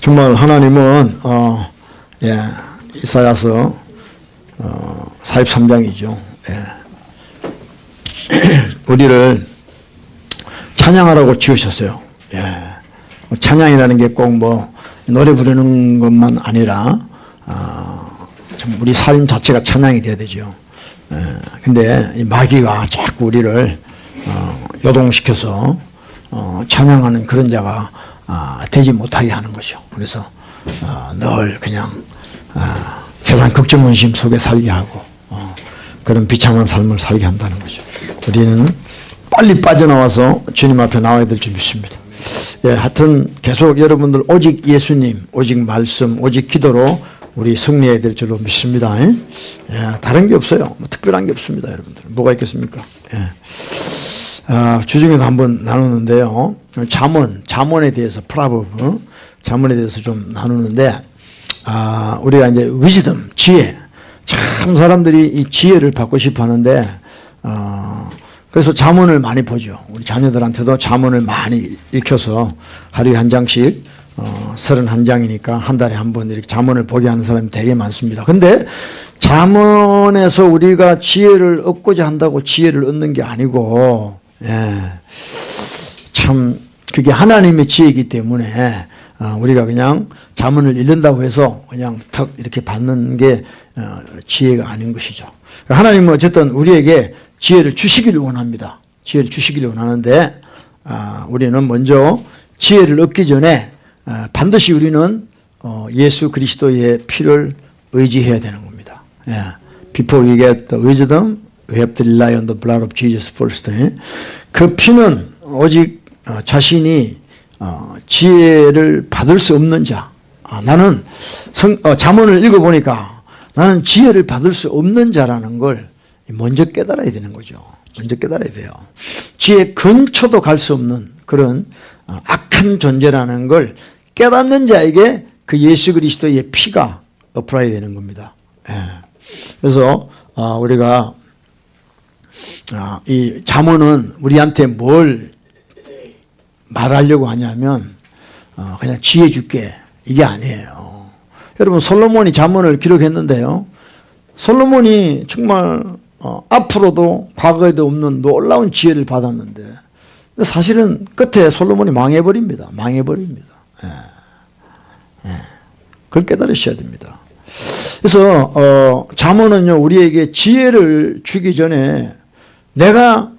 정말 하나님은 이사야서 43장이죠. 우리를 찬양하라고 지으셨어요. 찬양이라는 게 꼭 뭐 노래 부르는 것만 아니라 참 우리 삶 자체가 찬양이 돼야 되죠. 근데 이 마귀가 자꾸 우리를 요동시켜서 찬양하는 그런 자가 되지 못하게 하는 것이요. 그래서 늘 그냥 세상 걱정문심 속에 살게 하고 그런 비참한 삶을 살게 한다는 거죠. 우리는 빨리 빠져나와서 주님 앞에 나와야 될 줄 믿습니다. 하여튼 계속 여러분들 오직 예수님, 오직 말씀, 오직 기도로 우리 승리해야 될 줄로 믿습니다. 다른 게 없어요. 뭐 특별한 게 없습니다. 여러분들 뭐가 있겠습니까? 주중에도 한번 나누는데요. 잠언에 대해서 프라버브, 잠언에 대해서 좀 나누는데 우리가 이제 위즈덤, 지혜, 참 사람들이 이 지혜를 받고 싶어 하는데 그래서 잠언을 많이 보죠. 우리 자녀들한테도 잠언을 많이 읽혀서 하루에 한 장씩 31장이니까 한 달에 한 번 이렇게 잠언을 보게 하는 사람이 되게 많습니다. 근데 잠언에서 우리가 지혜를 얻고자 한다고 지혜를 얻는 게 아니고 참 그게 하나님의 지혜이기 때문에 우리가 그냥 잠언을 읽는다고 해서 그냥 턱 이렇게 받는 게 지혜가 아닌 것이죠. 하나님은 어쨌든 우리에게 지혜를 주시기를 원합니다. 지혜를 주시기를 원하는데 우리는 먼저 지혜를 얻기 전에 반드시 우리는 예수 그리스도의 피를 의지해야 되는 겁니다. Before we get the wisdom, we have to rely on the blood of Jesus first. 그 피는 오직 자신이 지혜를 받을 수 없는 자. 나는 잠언을 읽어보니까 나는 지혜를 받을 수 없는 자라는 걸 먼저 깨달아야 되는 거죠. 먼저 깨달아야 돼요. 지혜 근처도 갈 수 없는 그런 악한 존재라는 걸 깨닫는 자에게 그 예수 그리스도의 피가 엎어야 되는 겁니다. 그래서 우리가 이 잠언은 우리한테 뭘 말하려고 하냐면 그냥 지혜 줄게 이게 아니에요. 여러분 솔로몬이 잠언을 기록했는데요. 솔로몬이 정말 앞으로도 과거에도 없는 놀라운 지혜를 받았는데 사실은 끝에 솔로몬이 망해버립니다. 망해버립니다. 그걸 깨달으셔야 됩니다. 그래서 잠언은요 우리에게 지혜를 주기 전에 내가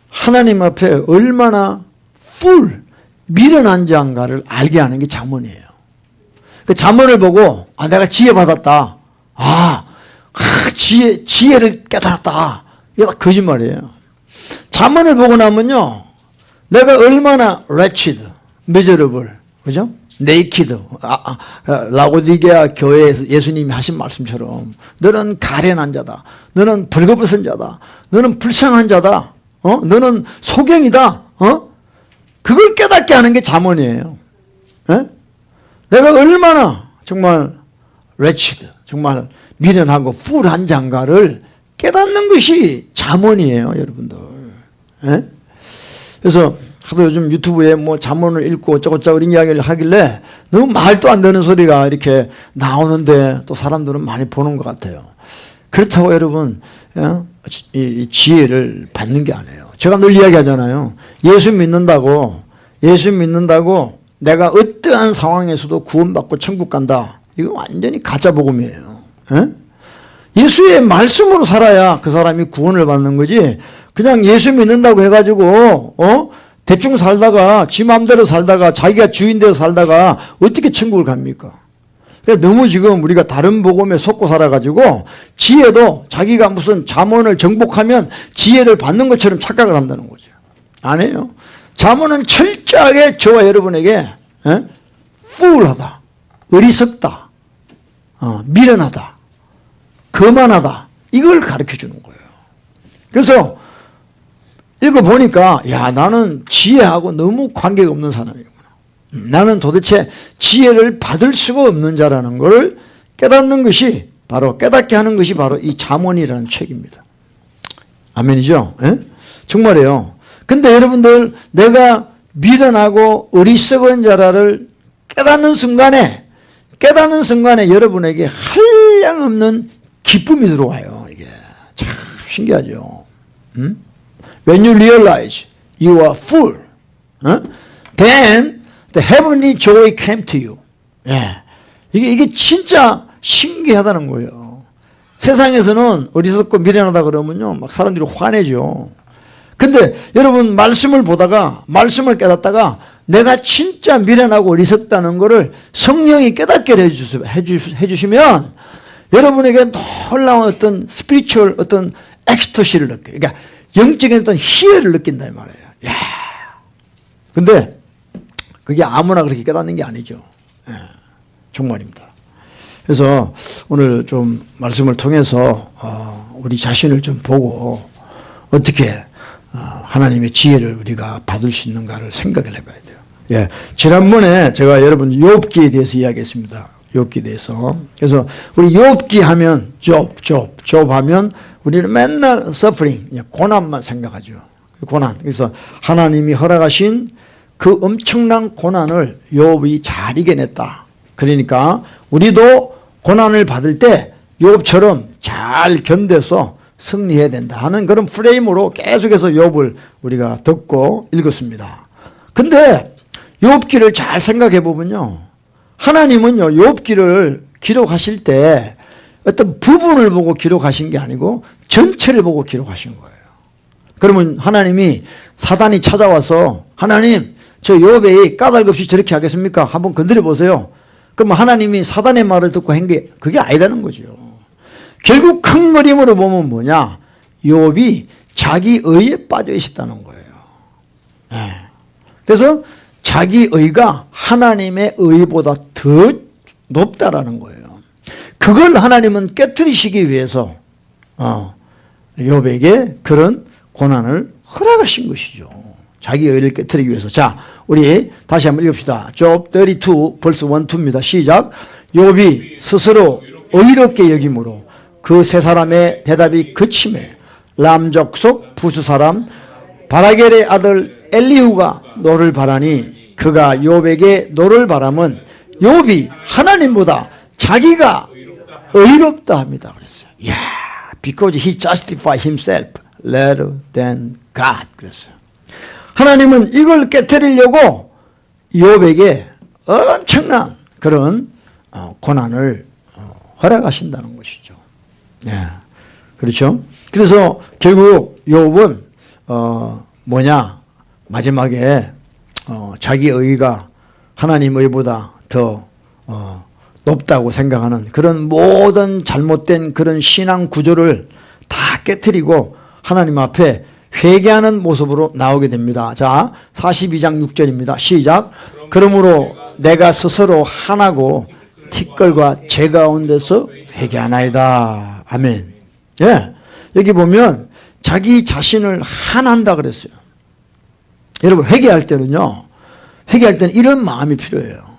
하나님 앞에 얼마나 미련한 자인가를 알게 하는 게 잠언이에요. 그 잠언을 보고 내가 지혜 받았다. 지혜를 깨달았다. 이거 거짓말이에요. 잠언을 보고 나면요 내가 얼마나 wretched, miserable, 그죠? naked, 라고디게아 교회에서 예수님이 하신 말씀처럼 너는 가련한 자다. 너는 벌거벗은 자다. 너는 불쌍한 자다. 너는 소경이다. 그걸 깨닫게 하는 게 잠언이에요. 내가 얼마나 정말 wretched, 정말 미련하고 풀한 자인가를 깨닫는 것이 잠언이에요, 여러분들. 그래서 하도 요즘 유튜브에 뭐 잠언을 읽고 어쩌고저쩌고 이런 이야기를 하길래 너무 말도 안 되는 소리가 이렇게 나오는데 또 사람들은 많이 보는 것 같아요. 그렇다고 여러분 이 지혜를 받는 게 아니에요. 제가 늘 이야기하잖아요. 예수 믿는다고 내가 어떠한 상황에서도 구원받고 천국 간다. 이거 완전히 가짜 복음이에요. 예수의 말씀으로 살아야 그 사람이 구원을 받는 거지 그냥 예수 믿는다고 해가지고 대충 살다가 지 마음대로 살다가 자기가 주인대로 살다가 어떻게 천국을 갑니까? 너무 지금 우리가 다른 복음에 속고 살아가지고 지혜도 자기가 무슨 잠언을 정복하면 지혜를 받는 것처럼 착각을 한다는 거죠. 아니에요. 잠언은 철저하게 저와 여러분에게 fool하다, 어리석다, 미련하다, 거만하다 이걸 가르쳐주는 거예요. 그래서 읽어보니까 나는 지혜하고 너무 관계가 없는 사람이구나. 나는 도대체 지혜를 받을 수가 없는 자라는 걸 깨닫는 것이 바로 깨닫게 하는 것이 바로 이 잠언이라는 책입니다. 아멘이죠? 정말이에요. 근데 여러분들 내가 미련하고 어리석은 자라를 깨닫는 순간에 여러분에게 한량없는 기쁨이 들어와요. 이게 참 신기하죠. When you realize you are full, then the heavenly joy came to you. 예. 이게 진짜 신기하다는 거예요. 세상에서는 어리석고 미련하다 그러면요, 막 사람들이 화내죠. 근데 여러분 말씀을 보다가, 말씀을 깨닫다가 내가 진짜 미련하고 어리석다는 것을 성령이 깨닫게 해주시면 여러분에게 놀라운 어떤 스피리추얼 어떤 엑스터시를 느껴요. 그러니까 영적인 어떤 희열을 느낀다 이 말이에요. 야. 근데 그게 아무나 그렇게 깨닫는 게 아니죠. 예. 정말입니다. 그래서 오늘 좀 말씀을 통해서 우리 자신을 좀 보고 어떻게 하나님의 지혜를 우리가 받을 수 있는가를 생각을 해봐야 돼요. 예, 지난번에 제가 여러분 욥기에 대해서 이야기했습니다. 욥기에 대해서. 그래서 우리 욥기 하면 욥 하면 우리는 맨날 suffering, 고난만 생각하죠. 고난. 그래서 하나님이 허락하신 그 엄청난 고난을 욥이 잘 이겨냈다. 그러니까 우리도 고난을 받을 때 욥처럼 잘 견뎌서 승리해야 된다 하는 그런 프레임으로 계속해서 욥을 우리가 듣고 읽었습니다. 근데 욥기를 잘 생각해 보면요, 하나님은요 욥기를 기록하실 때 어떤 부분을 보고 기록하신 게 아니고 전체를 보고 기록하신 거예요. 그러면 하나님이 사단이 찾아와서 하나님 저 욥이 까닭없이 저렇게 하겠습니까? 한번 건드려 보세요. 그러면 하나님이 사단의 말을 듣고 한 게 그게 아니다는 거죠. 결국 큰 그림으로 보면 뭐냐? 욥이 자기 의에 빠져 있었다는 거예요. 네. 그래서 자기 의가 하나님의 의보다 더 높다라는 거예요. 그걸 하나님은 깨트리시기 위해서 욥에게 그런 고난을 허락하신 것이죠. 자기 의를 깨트리기 위해서. 자, 우리 다시 한번 읽읍시다. 욥 32 벌스 1, 2입니다. 시작. 욥이 스스로 의롭게 여김으로 그 세 사람의 대답이 그침에 람족 속 부수 사람 바라겔의 아들 엘리후가 노를 바라니 그가 욥에게 노를 바람은 욥이 하나님보다 자기가 의롭다 합니다. 그랬어요. Yeah, because he justified himself rather than God. 그랬어요. 하나님은 이걸 깨트리려고 욥에게 엄청난 그런 고난을 허락하신다는 것이죠. 네. 그렇죠? 그래서 결국 욥은 뭐냐? 마지막에 자기 의가 하나님 의보다 더 높다고 생각하는 그런 모든 잘못된 그런 신앙 구조를 다 깨트리고 하나님 앞에 회개하는 모습으로 나오게 됩니다. 자, 42장 6절입니다. 시작. 그러므로 내가 스스로 하나고 티끌과 제 가운데서 회개하나이다. 아멘. 예, 여기 보면 자기 자신을 하나한다 그랬어요. 여러분 회개할 때는요, 회개할 때는 이런 마음이 필요해요.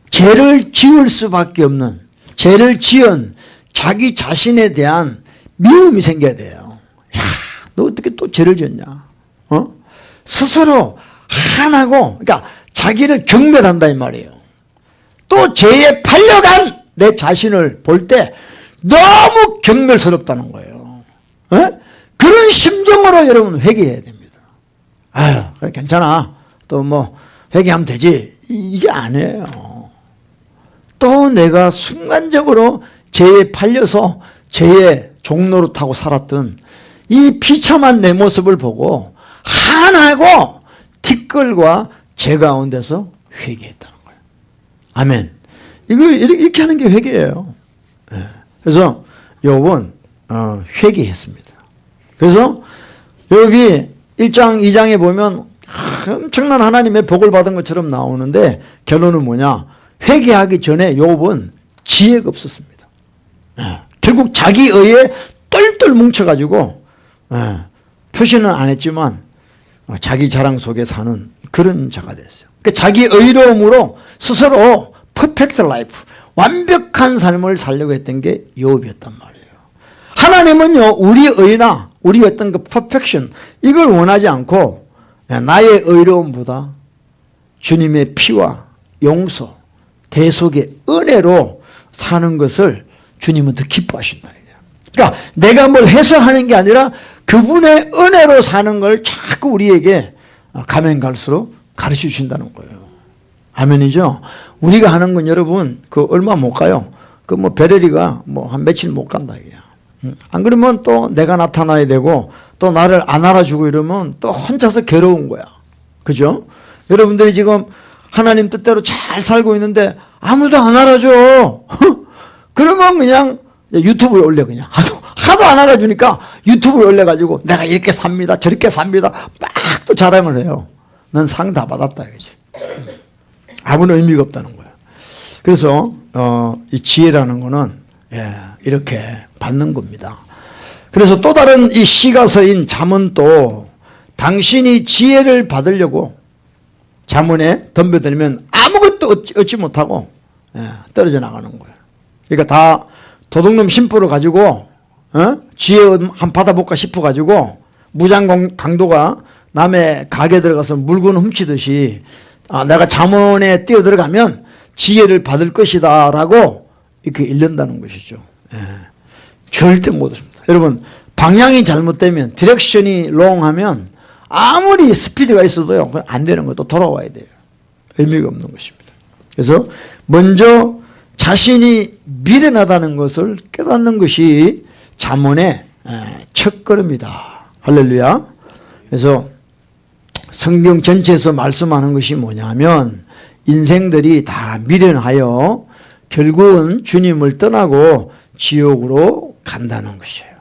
죄를 지을 수밖에 없는, 죄를 지은 자기 자신에 대한 미움이 생겨야 돼요. 야, 너 어떻게 또 죄를 지었냐? 스스로 하나고, 그러니까 자기를 경멸한다 이 말이에요. 또 죄에 팔려간 내 자신을 볼 때 너무 경멸스럽다는 거예요. 그런 심정으로 여러분 회개해야 됩니다. 아유, 그래 괜찮아. 또 뭐 회개하면 되지. 이게 아니에요. 또 내가 순간적으로 죄에 팔려서 죄의 종로를 타고 살았던 이 비참한 내 모습을 보고 하나고 티끌과 제 가운데서 회개했다는 거예요. 아멘. 이거 이렇게 하는 게 회개예요. 그래서 욥은 회개했습니다. 그래서 욥이 1장 2장에 보면 엄청난 하나님의 복을 받은 것처럼 나오는데 결론은 뭐냐? 회개하기 전에 욥은 지혜가 없었습니다. 결국 자기 의에 똘똘 뭉쳐가지고 표시는 안 했지만 자기 자랑 속에 사는 그런 자가 됐어요. 그러니까 자기 의로움으로 스스로 퍼펙트 라이프, 완벽한 삶을 살려고 했던 게 욥이었단 말이에요. 하나님은요, 우리 의나 우리 어떤 그 퍼펙션, 이걸 원하지 않고 나의 의로움보다 주님의 피와 용서, 대속의 은혜로 사는 것을 주님은 더 기뻐하신다. 그러니까 내가 뭘 해서 하는 게 아니라 그분의 은혜로 사는 걸 자꾸 우리에게 가면 갈수록 가르쳐 주신다는 거예요. 아멘이죠? 우리가 하는 건 여러분 얼마 못 가요. 뭐 베레리가 한 며칠 못 간다 이게야. 안 그러면 또 내가 나타나야 되고 또 나를 안 알아주고 이러면 또 혼자서 괴로운 거야. 그죠? 여러분들이 지금 하나님 뜻대로 잘 살고 있는데 아무도 안 알아줘. 그러면 그냥 유튜브에 올려 그냥. 하도 안 알아주니까 유튜브에 올려가지고 내가 이렇게 삽니다. 저렇게 삽니다. 막 또 자랑을 해요. 넌 상 다 받았다 이거지. 아무런 의미가 없다는 거야. 그래서 이 지혜라는 거는 이렇게 받는 겁니다. 그래서 또 다른 이 시가서인 잠언도 당신이 지혜를 받으려고 잠언에 덤벼들면 아무것도 얻지 못하고 떨어져 나가는 거예요. 그러니까 다 도둑놈 심부를 가지고 지혜 한 받아볼까 싶어가지고 무장 강도가 남의 가게 들어가서 물건 훔치듯이 내가 잠언에 뛰어들어가면 지혜를 받을 것이다 라고 이렇게 읽는다는 것이죠. 절대 못 얻습니다. 여러분 방향이 잘못되면 디렉션이 롱하면 아무리 스피드가 있어도요 안 되는 거예요. 또 돌아와야 돼요. 의미가 없는 것입니다. 그래서 먼저 자신이 미련하다는 것을 깨닫는 것이 잠언의 첫걸음이다. 할렐루야. 그래서 성경 전체에서 말씀하는 것이 뭐냐면 인생들이 다 미련하여 결국은 주님을 떠나고 지옥으로 간다는 것이에요.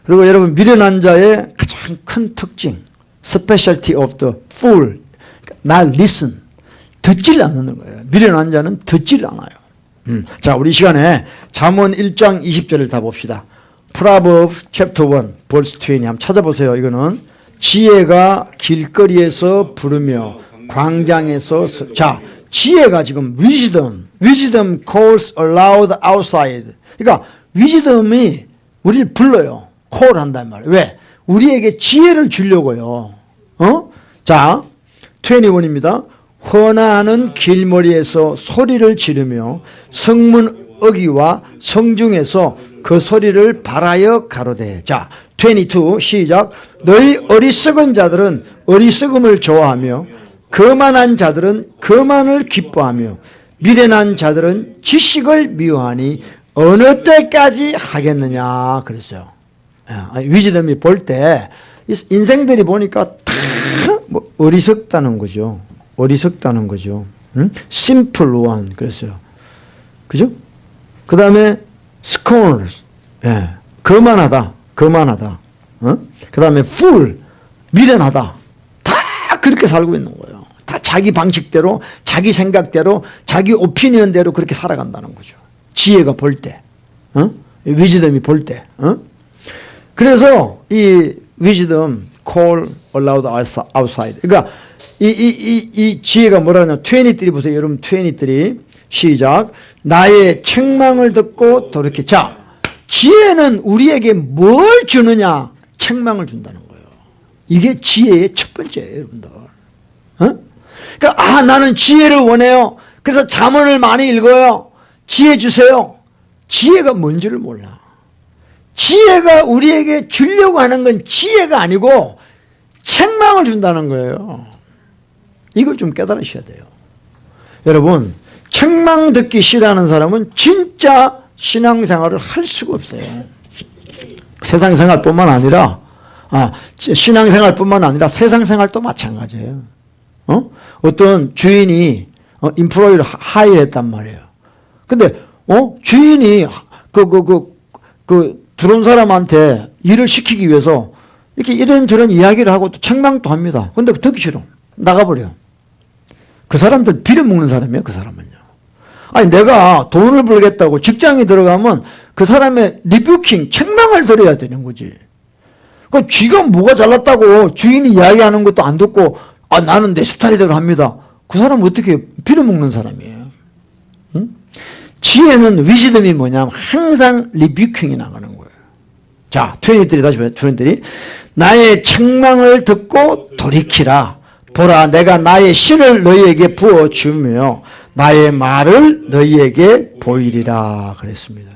그리고 여러분 미련한 자의 가장 큰 특징 specialty of the fool not listen 듣질 않는 거예요. 미련한 자는 듣질 않아요. 자 우리 시간에 잠언 1장 20절을 다 봅시다. Proverbs chapter 1 verse 20 한번 찾아보세요. 이거는 지혜가 길거리에서 부르며 광장에서 자 지혜가 지금 wisdom calls aloud outside. 그러니까 wisdom이 우리를 불러요. call 한단 말이에요. 왜? 우리에게 지혜를 주려고요. 자 21입니다. 헌화하는 길머리에서 소리를 지르며 성문 어귀와 성중에서 그 소리를 발하여 가로되. 자 22 시작. 너희 어리석은 자들은 어리석음을 좋아하며 거만한 자들은 거만을 기뻐하며 미련한 자들은 지식을 미워하니 어느 때까지 하겠느냐 그랬어요. 위즈덤이 볼 때 인생들이 보니까 다 뭐 어리석다는 거죠. 어리석다는 거죠. simple one 그랬어요. 그죠? 그 다음에 scorn 거만하다. 그 다음에 fool 미련하다. 다 그렇게 살고 있는 거예요. 다 자기 방식대로 자기 생각대로 자기 오피니언대로 그렇게 살아간다는 거죠. 지혜가 볼 때 위즈덤이 볼 때 그래서 이 위즈덤 call aloud outside 그러니까 이 지혜가 뭐라냐 23 보세요. 여러분 23 시작. 나의 책망을 듣고 돌이켜. 자 지혜는 우리에게 뭘 주느냐? 책망을 준다는 거예요. 이게 지혜의 첫 번째예요, 여러분들. 그러니까 나는 지혜를 원해요. 그래서 잠언을 많이 읽어요. 지혜 주세요. 지혜가 뭔지를 몰라. 지혜가 우리에게 주려고 하는 건 지혜가 아니고 책망을 준다는 거예요. 이걸 좀 깨달으셔야 돼요. 여러분 책망 듣기 싫어하는 사람은 진짜 신앙생활을 할 수가 없어요. 세상생활뿐만 아니라 신앙생활뿐만 아니라 세상생활도 마찬가지예요. 어떤 주인이 인프로이를 하이했단 말이에요. 근데 주인이 들어온 사람한테 일을 시키기 위해서 이렇게 이런저런 이야기를 하고 또 책망도 합니다. 근데 듣기 싫어. 나가버려. 그 사람들 빌어먹는 사람이에요. 그 사람은요. 아니 내가 돈을 벌겠다고 직장에 들어가면 그 사람의 리뷰킹 책망을 들어야 되는 거지. 그 쥐가 뭐가 잘났다고 주인이 이야기하는 것도 안 듣고 나는 내 스타일대로 합니다. 그 사람은 어떻게 빌어먹는 사람이에요. 응? 지혜는 위즈덤이 뭐냐면 항상 리뷰킹이 나가는 거예요. 자 23 다시 봐요. 23 나의 책망을 듣고 돌이키라. 보라 내가 나의 신을 너희에게 부어주며 나의 말을 너희에게 보이리라 그랬습니다.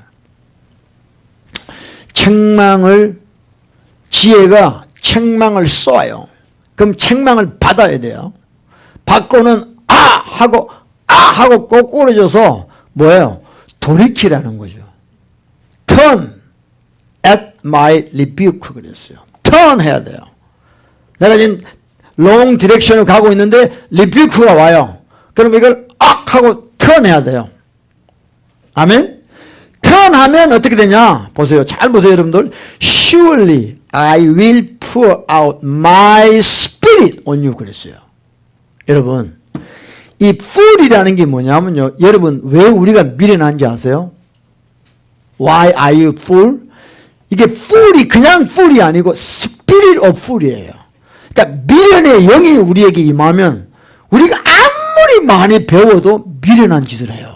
지혜가 책망을 쏘아요. 그럼 책망을 받아야 돼요. 받고는 하고 꼬꾸라져서 뭐예요? 돌이키라는 거죠. Turn at my rebuke 그랬어요. Turn 해야 돼요. 내가 지금 long direction으로 가고 있는데 rebuke가 와요. 그럼 이걸 하고 turn 해야 돼요. 아멘? turn 하면 어떻게 되냐? 보세요. 잘 보세요, 여러분들. Surely I will pour out my spirit on you 그랬어요. 여러분, 이 fool이라는 게 뭐냐면요. 여러분, 왜 우리가 미련한지 아세요? Why are you fool? 이게 fool이 그냥 fool이 아니고 spirit of fool이에요. 그러니까 미련의 영이 우리에게 임하면 우리가 아무리 많이 배워도 미련한 짓을 해요.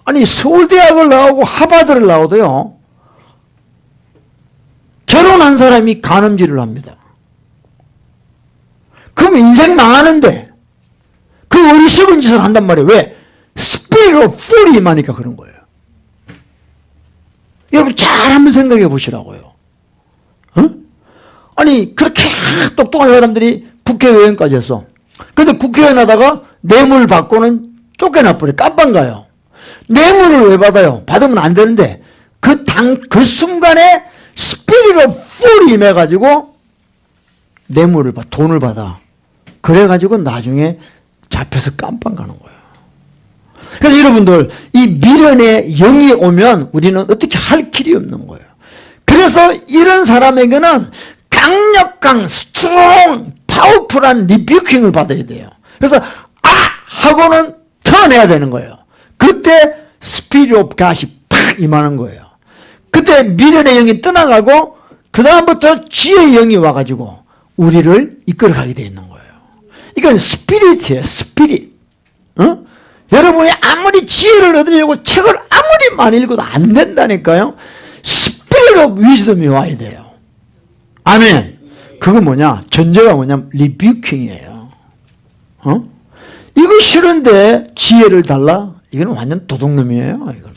아니 서울대학을 나오고 하버드를 나오도요. 결혼한 사람이 간음질을 합니다. 그럼 인생 망하는데 그 어리석은 짓을 한단 말이에요. 왜? Spirit of Fool이 임하니까 그런 거예요. 여러분 잘 한번 생각해 보시라고요. 아니 그렇게 똑똑한 사람들이 국회의원까지 했어. 근데 국회의원 하다가 뇌물 받고는 쫓겨나버려. 깜빵 가요. 뇌물을 왜 받아요? 받으면 안 되는데 그 순간에 Spirit of Fool이 임해가지고 뇌물을 돈을 받아. 그래가지고 나중에 잡혀서 깜빵 가는 거예요. 그래서 여러분들 이 미련의 영이 오면 우리는 어떻게 할 길이 없는 거예요. 그래서 이런 사람에게는 강력한 스트롱 파워풀한 리뷰킹을 받아야 돼요. 그래서 하고는 턴해야 되는 거예요. 그때 스피릿 오브 갓이 팍 임하는 거예요. 그때 미련의 영이 떠나가고 그 다음부터 지혜의 영이 와가지고 우리를 이끌어가게 되어 있는 거예요. 이건 스피릿이에요. 스피릿. 여러분이 아무리 지혜를 얻으려고 책을 아무리 많이 읽어도 안 된다니까요. 스피릿 오브 위즈덤이 와야 돼요. 아멘. 그거 뭐냐? 전제가 뭐냐면 리뷰킹이에요. 이거 싫은데 지혜를 달라? 이거는 완전 도둑놈이에요. 이거는.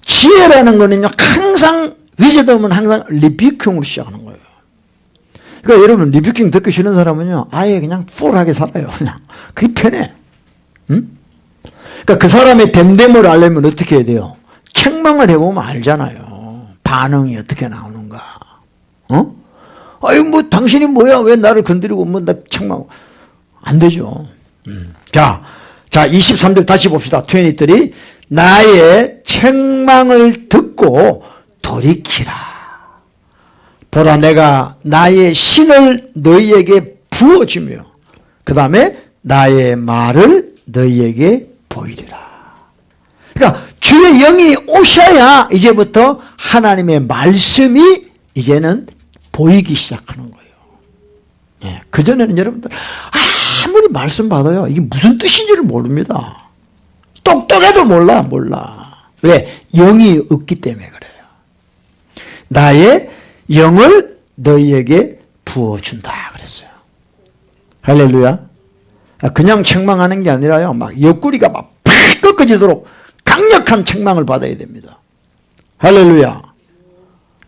지혜라는 거는요. 항상 위즈덤은 항상 리뷰킹으로 시작하는 거예요. 그러니까 여러분 리뷰킹 듣기 싫은 사람은요. 아예 그냥 풀하게 살아요. 그냥. 그게 편해. 그러니까 그 사람의 됨됨을 알려면 어떻게 해야 돼요? 책망을 해보면 알잖아요. 반응이 어떻게 나오는가. 아유 뭐 당신이 뭐야 왜 나를 건드리고 뭐 나 책망 안 되죠. 자 23절 다시 봅시다. 23 나의 책망을 듣고 돌이키라. 보라 내가 나의 신을 너희에게 부어주며 그 다음에 나의 말을 너희에게 보이리라. 그러니까 주의 영이 오셔야 이제부터 하나님의 말씀이 이제는 보이기 시작하는 거예요. 예, 그전에는 여러분들 아무리 말씀 받아요. 이게 무슨 뜻인지를 모릅니다. 똑똑해도 몰라. 왜? 영이 없기 때문에 그래요. 나의 영을 너희에게 부어준다 그랬어요. 할렐루야. 그냥 책망하는 게 아니라요. 막 옆구리가 막 팍 꺾어지도록 강력한 책망을 받아야 됩니다. 할렐루야.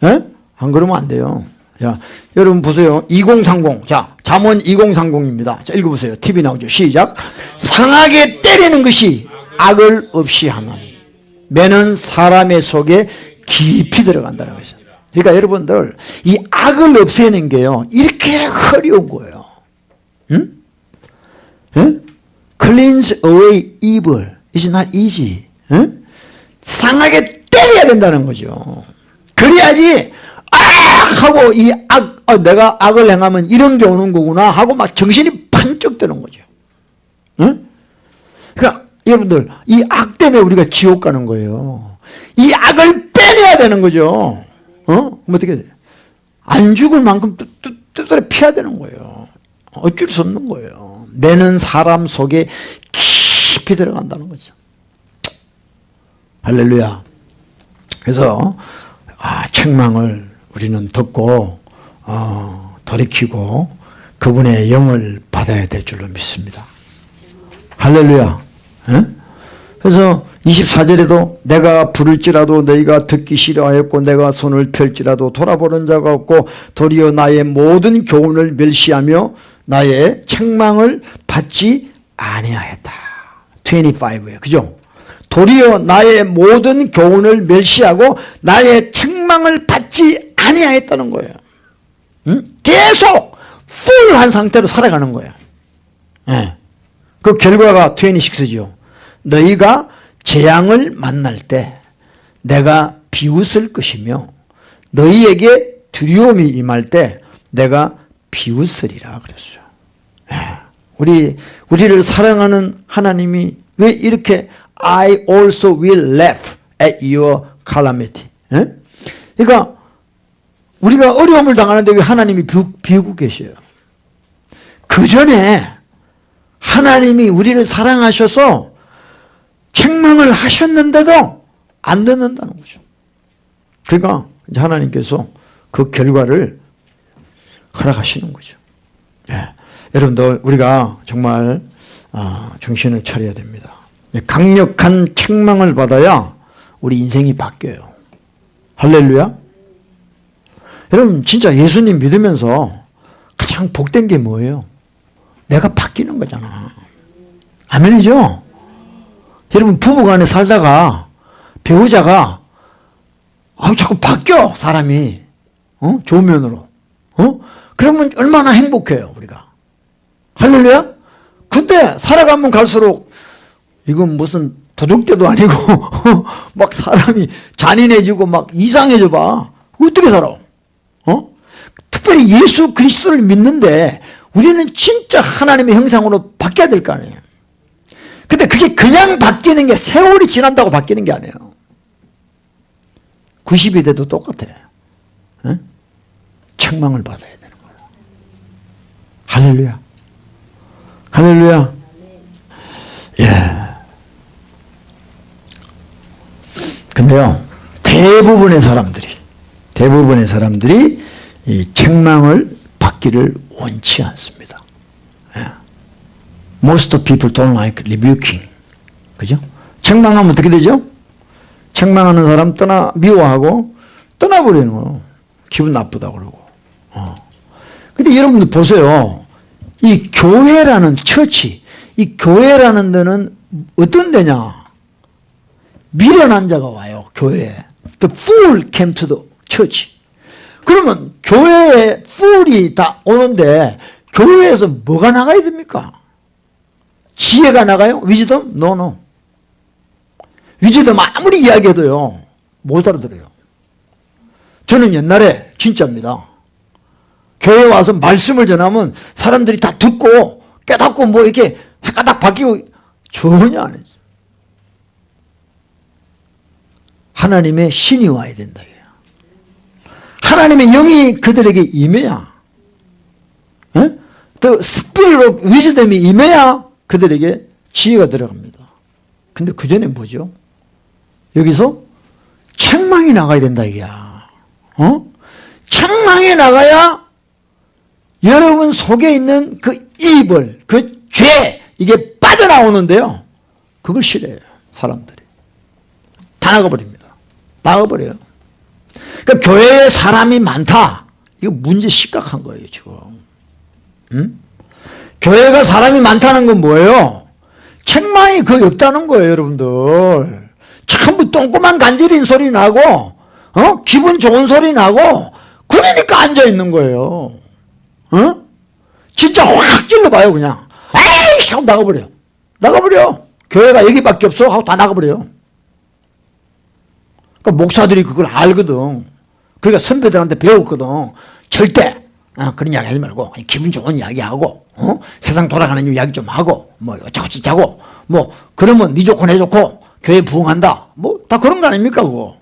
예? 안 그러면 안 돼요. 자, 여러분 보세요. 2030. 자, 잠언 2030입니다. 자, 읽어보세요. TV 나오죠. 시작. 상하게 때리는 것이 악을 없이 하나니 매는 사람의 속에 깊이 들어간다는 것이죠. 그러니까 여러분들 이 악을 없애는 게요. 이렇게 어려운 거예요. 응? 응? Cleanse away evil. It's not easy. 응? 상하게 때려야 된다는 거죠. 그래야지 하고 이 내가 악을 행하면 이런 게 오는 거구나 하고 막 정신이 번쩍 드는 거죠. 응? 그러니까 여러분들 이 악 때문에 우리가 지옥 가는 거예요. 이 악을 빼내야 되는 거죠. 그럼 어떻게 돼? 안 죽을 만큼 뜻대로 피해야 되는 거예요. 어쩔 수 없는 거예요. 매는 사람 속에 깊이 들어간다는 거죠. 할렐루야. 그래서 책망을 우리는 듣고 돌이키고 그분의 영을 받아야 될 줄로 믿습니다. 할렐루야. 에? 그래서 24절에도 내가 부를지라도 너희가 듣기 싫어하였고 내가 손을 펼지라도 돌아보는 자가 없고 도리어 나의 모든 교훈을 멸시하며 나의 책망을 받지 아니하였다. 25예요. 그죠? 도리어 나의 모든 교훈을 멸시하고 나의 책망을 받지 아니하였다는 거예요. 응? 계속 풀한 상태로 살아가는 거예요. 네. 그 결과가 26죠. 너희가 재앙을 만날 때 내가 비웃을 것이며 너희에게 두려움이 임할 때 내가 비웃으리라 그랬어요. 네. 우리를 사랑하는 하나님이 왜 이렇게 I also will laugh at your calamity. 네? 그러니까 우리가 어려움을 당하는데 왜 하나님이 비우고 계셔요? 그 전에 하나님이 우리를 사랑하셔서 책망을 하셨는데도 안 듣는다는 거죠. 그러니까 이제 하나님께서 그 결과를 허락하시는 거죠. 네. 여러분들 우리가 정말 정신을 차려야 됩니다. 강력한 책망을 받아야 우리 인생이 바뀌어요. 할렐루야. 여러분 진짜 예수님 믿으면서 가장 복된 게 뭐예요? 내가 바뀌는 거잖아. 아멘이죠? 여러분 부부간에 살다가 배우자가 자꾸 바뀌어 사람이 좋은 면으로 그러면 얼마나 행복해요 우리가. 할렐루야? 근데 살아가면 갈수록 이건 무슨 도둑대도 아니고 막 사람이 잔인해지고 막 이상해져 봐. 어떻게 살아? 특별히 예수 그리스도를 믿는데 우리는 진짜 하나님의 형상으로 바뀌어야 될 거 아니에요. 근데 그게 그냥 바뀌는 게 세월이 지난다고 바뀌는 게 아니에요. 90이 돼도 똑같아. 에? 책망을 받아야 되는 거예요. 할렐루야. 할렐루야. 예. 근데요, 대부분의 사람들이 이 책망을 받기를 원치 않습니다. 예. Most people don't like rebuking. 그죠? 책망하면 어떻게 되죠? 책망하는 사람 미워하고 떠나버리는 거예요. 기분 나쁘다고 그러고. 근데 여러분들 보세요. 이 교회라는 처치, 이 교회라는 데는 어떤 데냐? 미련한 자가 와요, 교회에. The fool came to the church. 그러면 교회에 fool이 다 오는데 교회에서 뭐가 나가야 됩니까? 지혜가 나가요? 위즈덤? No. 위즈덤 아무리 이야기해도요, 못 알아들어요. 저는 옛날에 진짜입니다. 교회 와서 말씀을 전하면 사람들이 다 듣고 깨닫고 뭐 이렇게 헷가닥 바뀌고 전혀 안 했어요. 하나님의 신이 와야 된다. 하나님의 영이 그들에게 임해야, The Spirit of Wisdom이 임해야 그들에게 지혜가 들어갑니다. 근데 그 전에 뭐죠? 여기서 책망이 나가야 된다 이게야. 책망이 나가야 여러분 속에 있는 그 evil, 그 죄, 이게 빠져나오는데요. 그걸 싫어해요, 사람들이. 다 나가버립니다. 나가버려요. 그러니까 교회에 사람이 많다. 이거 문제 심각한 거예요, 지금. 응? 교회가 사람이 많다는 건 뭐예요? 책망이 거의 없다는 거예요, 여러분들. 전부 똥꼬만 간지린 소리 나고, 기분 좋은 소리 나고, 그러니까 앉아있는 거예요. 진짜 확 찔러봐요, 그냥. 에이씨! 하고 나가버려. 교회가 여기밖에 없어? 하고 다 나가버려요. 그러니까 목사들이 그걸 알거든. 그러니까 선배들한테 배웠거든. 절대 그런 이야기 하지 말고 기분 좋은 이야기 하고, 세상 돌아가는 이야기 좀 하고, 뭐 어쩌고 저쩌고, 뭐 그러면 니 좋고 내 좋고 교회 부흥한다. 뭐 다 그런 거 아닙니까 그거?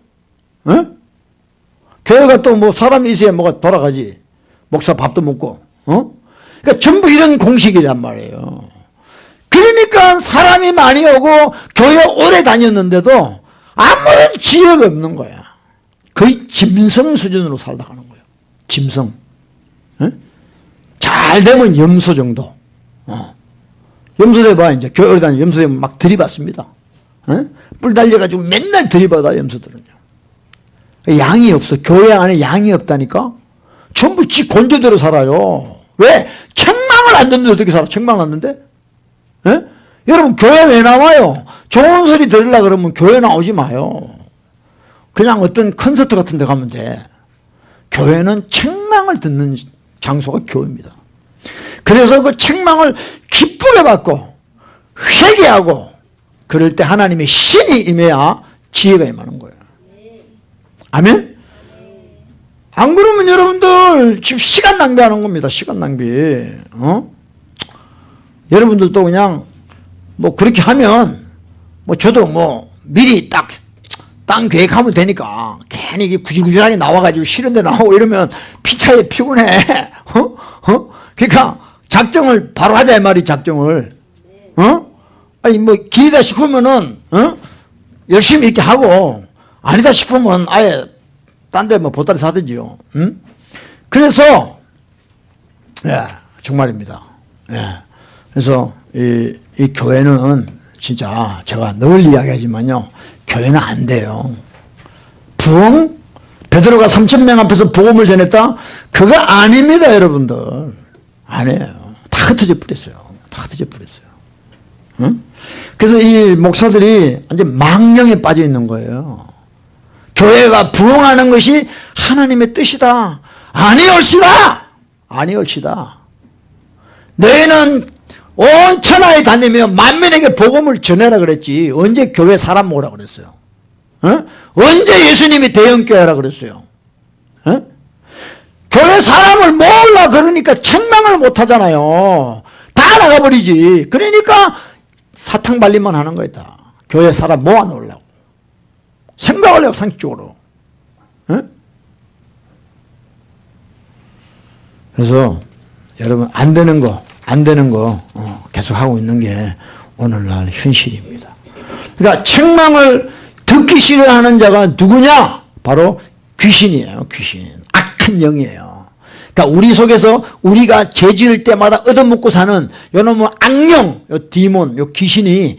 교회가 또 뭐 사람이 있어야 뭐가 돌아가지. 목사 밥도 먹고, 그러니까 전부 이런 공식이란 말이에요. 그러니까 사람이 많이 오고 교회 오래 다녔는데도 아무런 지혜가 없는 거야. 거의 짐승 수준으로 살다 가는 거예요. 짐승. 잘 되면 염소 정도. 염소대 봐, 이제 교회 다니면 염소대 막 들이받습니다. 뿔 달려가지고 맨날 들이받아, 염소들은요. 양이 없어. 교회 안에 양이 없다니까? 전부 지 건조대로 살아요. 왜? 책망을 안 듣는데 어떻게 살아? 책망을 안 듣는데? 여러분, 교회 왜 나와요? 좋은 소리 들으려고 그러면 교회 나오지 마요. 그냥 어떤 콘서트 같은 데 가면 돼. 교회는 책망을 듣는 장소가 교회입니다. 그래서 그 책망을 기쁘게 받고 회개하고 그럴 때 하나님의 신이 임해야 지혜가 임하는 거예요. 아멘? 안 그러면 여러분들 지금 시간 낭비하는 겁니다. 시간 낭비. 여러분들도 그냥 뭐 그렇게 하면 뭐 저도 뭐 미리 딱 땅 계획하면 되니까 괜히 이게 구질구질하게 나와가지고 싫은데 나오고 이러면 피차에 피곤해. 그러니까 작정을 바로 하자 이 말이 작정을. 아니 뭐 길이다 싶으면은 열심히 이렇게 하고 아니다 싶으면 아예 딴 데 뭐 보따리 사든지요. 그래서 정말입니다. 그래서 이 교회는 진짜 제가 늘 이야기하지만요. 교회는 안 돼요. 부흥? 베드로가 3,000명 앞에서 복음을 전했다? 그거 아닙니다, 여러분들. 아니에요. 다 흩어져 버렸어요. 다 흩어져 버렸어요. 그래서 이 목사들이 완전 망령에 빠져 있는 거예요. 교회가 부흥하는 것이 하나님의 뜻이다. 아니올시다. 아니올시다. 너희는 온 천하에 다니며 만민에게 복음을 전해라 그랬지. 언제 교회 사람 모으라 그랬어요? 언제 예수님이 대형교회라 그랬어요? 교회 사람을 모으려 그러니까 책망을 못 하잖아요. 다 나가버리지. 그러니까 사탕 발림만 하는 거야. 다. 교회 사람 모아놓으려고. 생각을 해요, 상식적으로. 그래서 여러분 안 되는 거 계속 하고 있는 게 오늘날 현실입니다. 그러니까 책망을 듣기 싫어하는 자가 누구냐? 바로 귀신이에요. 귀신. 악한 영이에요. 그러니까 우리 속에서 우리가 죄 지을 때마다 얻어먹고 사는 요놈의 악령, 요 디몬, 요 귀신이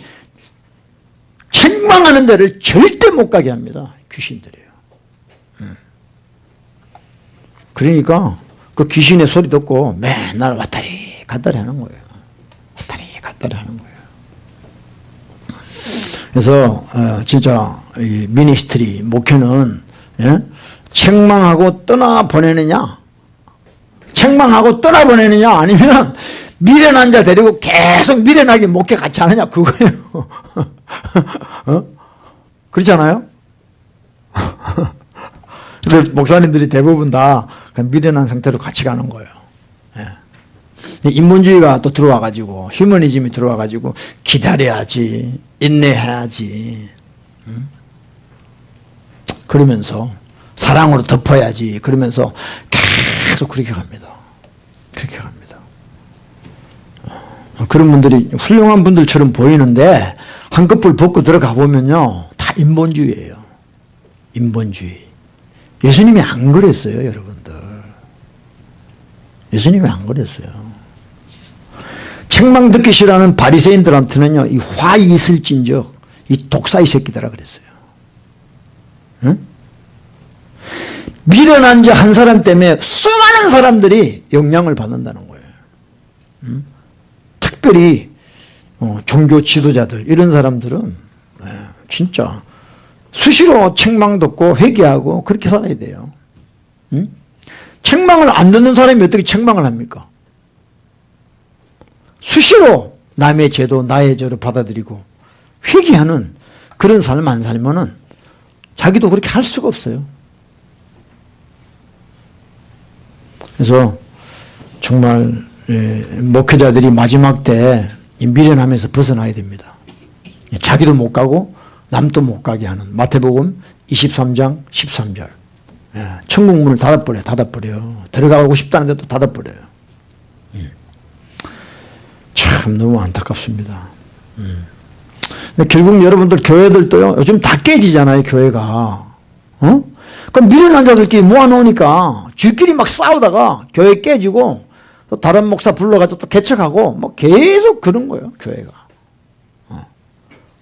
책망하는 데를 절대 못 가게 합니다. 귀신들이에요. 그러니까 그 귀신의 소리 듣고 맨날 왔다리 갔다리 하는 거예요. 왔다리 갔다리 하는 거예요. 그래서 진짜 이 미니스트리 목회는 책망하고 떠나보내느냐, 책망하고 떠나보내느냐, 아니면 미련한 자 데리고 계속 미련하게 목회 같이 하느냐, 그거예요. 그렇잖아요? 근데 목사님들이 대부분 다 미련한 상태로 같이 가는 거예요. 인본주의가 또 들어와가지고, 휴머니즘이 들어와가지고, 기다려야지, 인내해야지, 그러면서, 사랑으로 덮어야지, 그러면서 계속 그렇게 갑니다. 그렇게 갑니다. 그런 분들이 훌륭한 분들처럼 보이는데, 한꺼풀 벗고 들어가 보면요, 다 인본주의예요. 인본주의. 예수님이 안 그랬어요, 여러분들. 예수님이 안 그랬어요. 책망 듣기 싫어하는 바리새인들한테는요, 이 화 있을진적, 이 독사의 새끼들아 그랬어요. 응? 미련한 자 한 사람 때문에 수많은 사람들이 영향을 받는다는 거예요. 응? 특별히 종교 지도자들 이런 사람들은 진짜 수시로 책망 듣고 회개하고 그렇게 살아야 돼요. 응? 책망을 안 듣는 사람이 어떻게 책망을 합니까? 수시로 남의 죄도 나의 죄로 받아들이고 회개하는 그런 삶 안 살면은 자기도 그렇게 할 수가 없어요. 그래서 정말 목회자들이 마지막 때 미련하면서 벗어나야 됩니다. 자기도 못 가고 남도 못 가게 하는 마태복음 23장 13절. 천국 문을 닫아버려요. 들어가고 싶다는데도 닫아버려요. 참 너무 안타깝습니다. 근데 결국 여러분들 교회들도요, 요즘 다 깨지잖아요, 교회가. 그럼 미련한 자들끼리 모아놓으니까 지들끼리 막 싸우다가 교회 깨지고 또 다른 목사 불러가지고 또 개척하고 뭐 계속 그런 거예요, 교회가.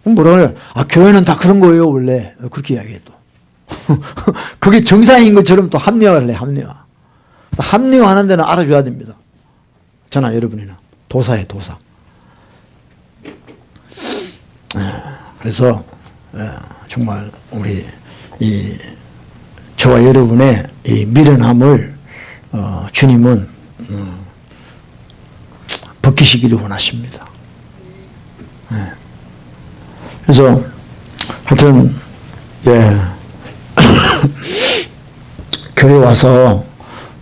뭐라 그래요? 교회는 다 그런 거예요, 원래. 그렇게 이야기해 또. 그게 정상인 것처럼 또 합리화를 해, 합리화. 그래서 합리화하는 데는 알아줘야 됩니다. 저나 여러분이나. 도사예요, 도사. 그래서 정말 우리 저와 여러분의 이 미련함을 주님은 벗기시기를 원하십니다. 그래서 하여튼 교회 와서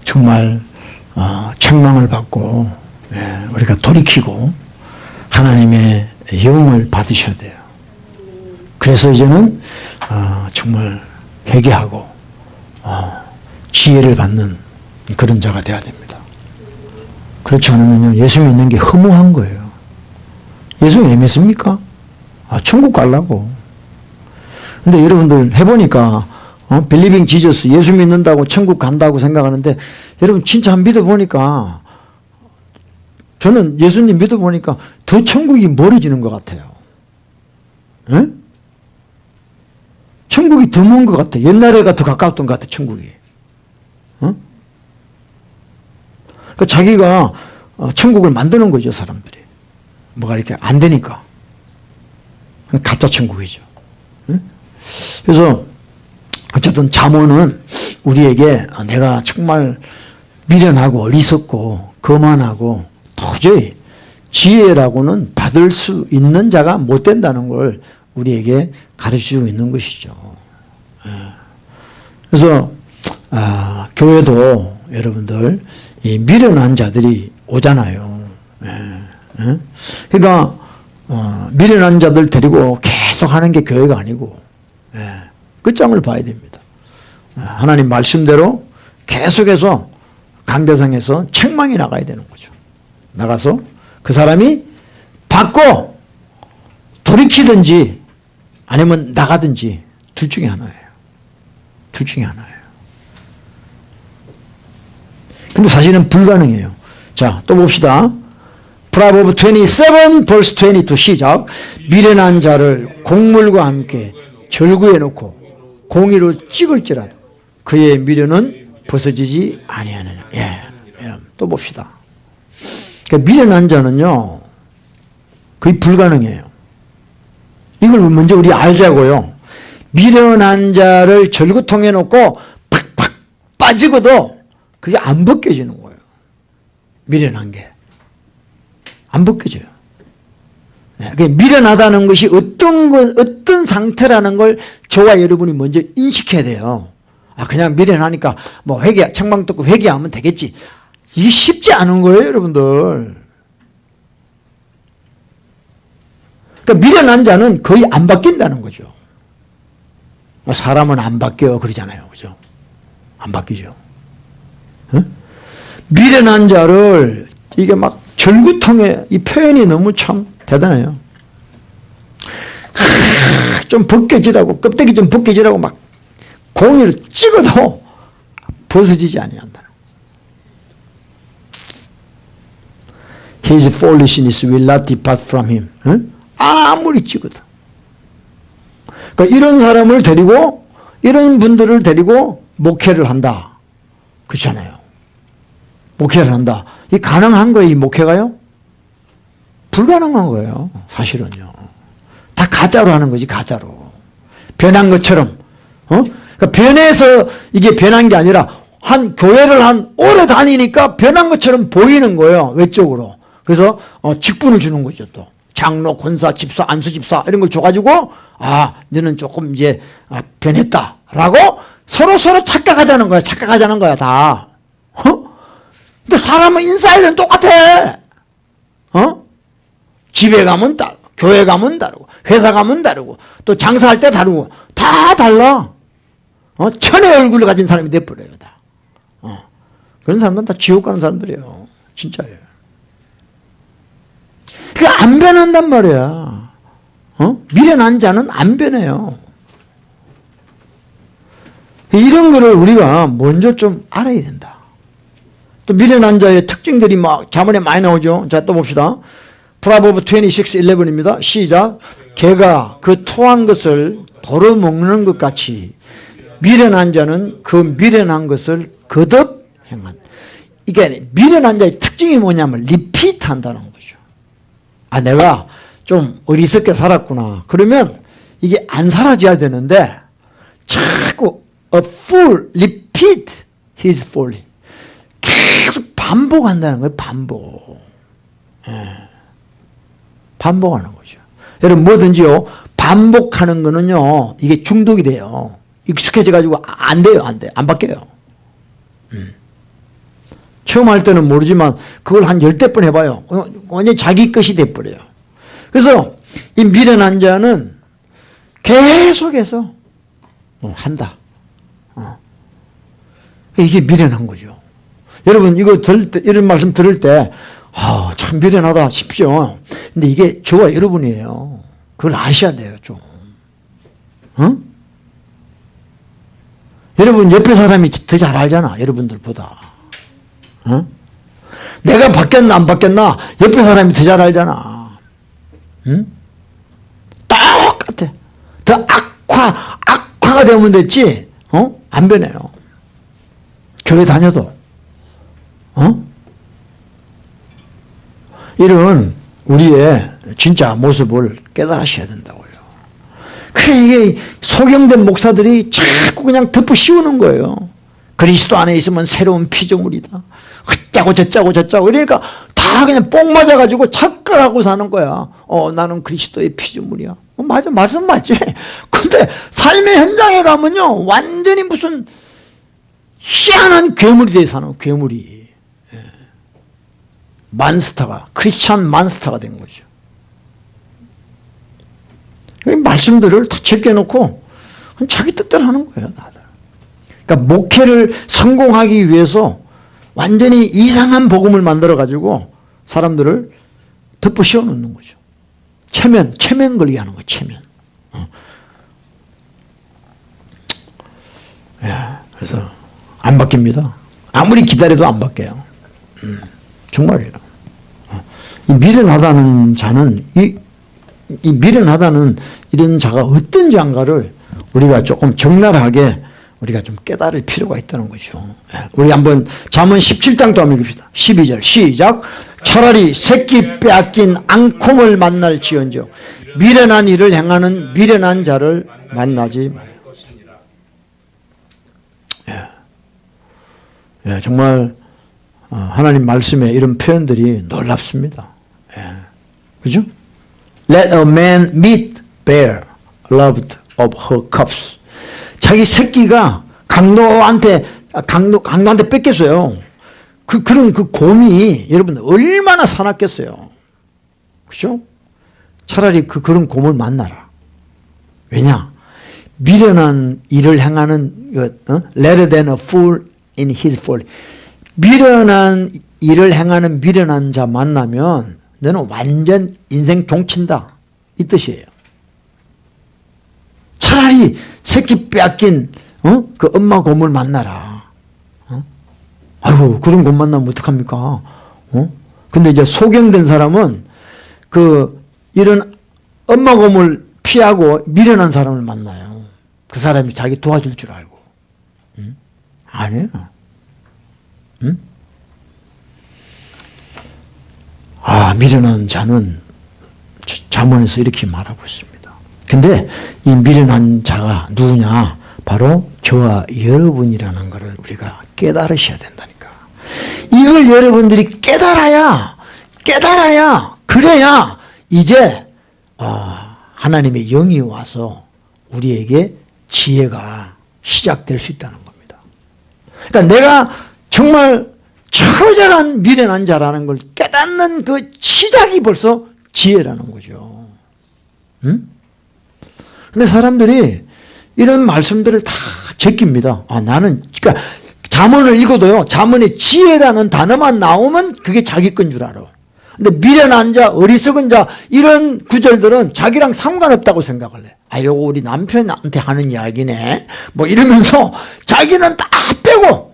정말 책망을 받고 우리가 돌이키고 하나님의 영을 받으셔야 돼요. 그래서 이제는 정말 회개하고 지혜를 받는 그런 자가 돼야 됩니다. 그렇지 않으면 예수 믿는 게 허무한 거예요. 예수 왜 믿습니까? 천국 가려고. 근데 여러분들 해보니까 빌리빙 지저스 예수 믿는다고 천국 간다고 생각하는데 여러분 진짜 한번 믿어보니까 저는 예수님 믿어보니까 더 천국이 멀어지는 것 같아요. 에? 천국이 더 먼 것 같아. 옛날에가 더 가까웠던 것 같아, 천국이. 그러니까 자기가 천국을 만드는 거죠, 사람들이. 뭐가 이렇게 안 되니까. 가짜 천국이죠. 그래서 어쨌든 잠언은 우리에게 내가 정말 미련하고 어리석고 거만하고 도저히 지혜라고는 받을 수 있는 자가 못 된다는 걸 우리에게 가르치고 있는 것이죠. 그래서 교회도 여러분들 이 미련한 자들이 오잖아요. 그러니까 미련한 자들 데리고 계속 하는 게 교회가 아니고 끝장을 봐야 됩니다. 하나님 말씀대로 계속해서 강대상에서 책망이 나가야 되는 거죠. 나가서 그 사람이 받고 돌이키든지 아니면 나가든지 둘 중에 하나예요. 둘 중에 하나예요. 근데 사실은 불가능해요. 자, 또 봅시다. 프로버브 27 verse 22 시작. 미련한 자를 곡물과 함께 절구해 놓고 공의로 찍을지라도 그의 미련은 벗어지지 아니하느냐. 또 봅시다. 그러니까 미련한 자는요 거의 불가능해요. 이걸 먼저 우리 알자고요. 미련한 자를 절구통에 놓고 팍팍 빠지고도 그게 안 벗겨지는 거예요. 미련한 게 안 벗겨져요. 미련하다는 것이 어떤 상태라는 걸 저와 여러분이 먼저 인식해야 돼요. 그냥 미련하니까 뭐 책망 듣고 회개하면 되겠지. 이게 쉽지 않은 거예요, 여러분들. 그러니까 미련한 자는 거의 안 바뀐다는 거죠. 사람은 안 바뀌어 그러잖아요, 그죠? 안 바뀌죠. 미련한 자를 이게 막 절구통에 이 표현이 너무 참 대단해요. 좀 벗겨지라고 껍데기 좀 벗겨지라고 막 공을 찍어도 벗어지지 아니한다. His foolishness will not depart from him. 아무리 찍어도. 그러니까 이런 사람을 데리고 이런 분들을 데리고 목회를 한다. 그렇잖아요. 목회를 한다. 이 가능한 거예요, 이 목회가요? 불가능한 거예요, 사실은요. 다 가짜로 하는 거지, 가짜로. 변한 것처럼. 그러니까 변해서 이게 변한 게 아니라 한 교회를 오래 다니니까 변한 것처럼 보이는 거예요, 외적으로. 그래서 직분을 주는 거죠, 또. 장로, 권사, 집사, 안수 집사 이런 걸 줘가지고 너는 조금 이제 변했다라고 서로 착각하자는 거야. 착각하자는 거야, 다. 근데 사람은 인사이드는 똑같아. 집에 가면 다르고, 교회 가면 다르고, 회사 가면 다르고, 또 장사할 때 다르고, 다 달라. 천의 얼굴을 가진 사람이 돼버려요, 다. 그런 사람들은 다 지옥 가는 사람들이에요. 진짜예요. 그게 안 변한단 말이야. 미련한 자는 안 변해요. 이런 거를 우리가 먼저 좀 알아야 된다. 또 미련한 자의 특징들이 막 자문에 많이 나오죠. 자, 또 봅시다. 프로버브 26:11입니다. 시작. 개가 그 토한 것을 도로 먹는 것 같이 미련한 자는 그 미련한 것을 거듭 행한. 이게 미련한 자의 특징이 뭐냐면 리피트 한다는 거죠. 아, 내가 좀 어리석게 살았구나. 그러면 이게 안 사라져야 되는데 자꾸 a fool repeat his folly. 계속 반복한다는 거예요. 반복. 반복하는 거죠. 여러분 뭐든지요. 반복하는 거는요. 이게 중독이 돼요. 익숙해져 가지고 안 돼요. 안 돼. 안 바뀌어요. 처음 할 때는 모르지만 그걸 한 10대 번 해봐요. 완전히 자기 것이 돼버려요. 그래서 이 미련한 자는 계속해서 한다. 이게 미련한 거죠. 여러분 이거 들을 때, 이런 말씀 들을 때 참 미련하다 싶죠. 근데 이게 저와 여러분이에요. 그걸 아셔야 돼요. 좀. 여러분 옆에 사람이 더 잘 알잖아. 여러분들보다. 내가 바뀌었나 안 바뀌었나 옆에 사람이 더 잘 알잖아. 똑같아. 더 악화가 되면 됐지 안 변해요. 교회 다녀도 이런 우리의 진짜 모습을 깨달으셔야 된다고요. 그래 이게 소경된 목사들이 자꾸 그냥 덮어 씌우는 거예요. 그리스도 안에 있으면 새로운 피조물이다. 짜고 저짜고 이러니까 다 그냥 뽕 맞아가지고 착각하고 사는 거야. 나는 그리스도의 피조물이야. 맞아, 말씀 맞지. 근데 삶의 현장에 가면요 완전히 무슨 희한한 괴물이 돼 사는 괴물이. 만스타가 크리스찬 만스타가 된 거죠. 말씀들을 다 제껴놓고 자기 뜻대로 하는 거예요. 다들. 그러니까 목회를 성공하기 위해서 완전히 이상한 복음을 만들어 가지고 사람들을 덮어 씌워놓는 거죠. 체면 걸리게 하는 거예요. 체면. 그래서 안 바뀝니다. 아무리 기다려도 안 바뀌어요. 정말이에요. 이 미련하다는 자는 이 미련하다는 이런 자가 어떤 자인가를 우리가 조금 적나라하게 우리가 좀 깨달을 필요가 있다는 거죠. 우리 한번 잠언 17장 또 한번 읽읍시다. 12절 시작. 차라리 새끼 빼앗긴 앙콤을 만날지언정 미련한 일을 행하는 미련한 자를 만나지 말고. 정말 하나님 말씀에 이런 표현들이 놀랍습니다. 그죠? Let a man meet bear loved of her cubs. 자기 새끼가 강도한테 뺏겼어요. 그런 그 곰이 여러분 얼마나 사납겠어요. 그죠? 차라리 그런 곰을 만나라. 왜냐? 미련한 일을 행하는 rather than a fool in his folly. 미련한 일을 행하는 미련한 자 만나면 너는 완전 인생 종친다 이 뜻이에요. 차라리 새끼 빼앗긴 그 엄마 곰을 만나라. 아이고 그런 곰 만나면 어떡합니까? 근데 이제 소경된 사람은 이런 엄마 곰을 피하고 미련한 사람을 만나요. 그 사람이 자기 도와줄 줄 알고. 아니에요. 미련한 자는 잠언에서 이렇게 말하고 있습니다. 근데 이 미련한 자가 누구냐? 바로 저와 여러분이라는 것을 우리가 깨달으셔야 된다니까. 이걸 여러분들이 깨달아야 그래야 이제 하나님의 영이 와서 우리에게 지혜가 시작될 수 있다는 겁니다. 그러니까 내가 정말 처절한 미련한 자라는 걸 깨닫는 그 시작이 벌써 지혜라는 거죠. 근데 사람들이 이런 말씀들을 다 제낍니다. 나는 그러니까 잠언을 읽어도요. 잠언에 지혜라는 단어만 나오면 그게 자기 건 줄 알아. 근데 미련한 자, 어리석은 자 이런 구절들은 자기랑 상관없다고 생각을 해. 요거 우리 남편한테 하는 이야기네. 뭐 이러면서 자기는 다 빼고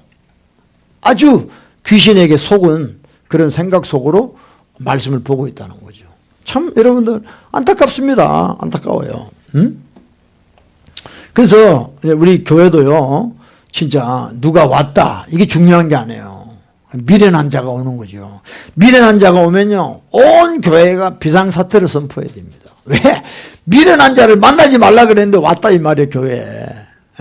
아주 귀신에게 속은 그런 생각 속으로 말씀을 보고 있다는 거죠. 참 여러분들 안타깝습니다. 안타까워요. 응? 그래서 우리 교회도요, 진짜 누가 왔다, 이게 중요한 게 아니에요. 미련한 자가 오는 거죠. 미련한 자가 오면요, 온 교회가 비상사태를 선포해야 됩니다. 왜? 미련한 자를 만나지 말라 그랬는데 왔다 이 말이에요, 교회에.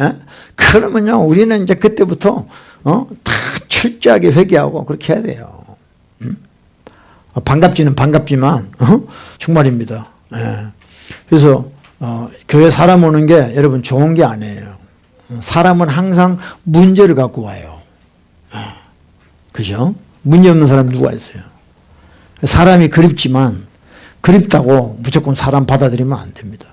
에? 그러면요, 우리는 이제 그때부터 다 철저하게 회개하고 그렇게 해야 돼요. 반갑지는 반갑지만 정말입니다. 예. 그래서 교회 사람 오는 게 여러분 좋은 게 아니에요. 사람은 항상 문제를 갖고 와요. 그죠? 문제 없는 사람 누가 있어요? 사람이 그립지만 그립다고 무조건 사람 받아들이면 안 됩니다.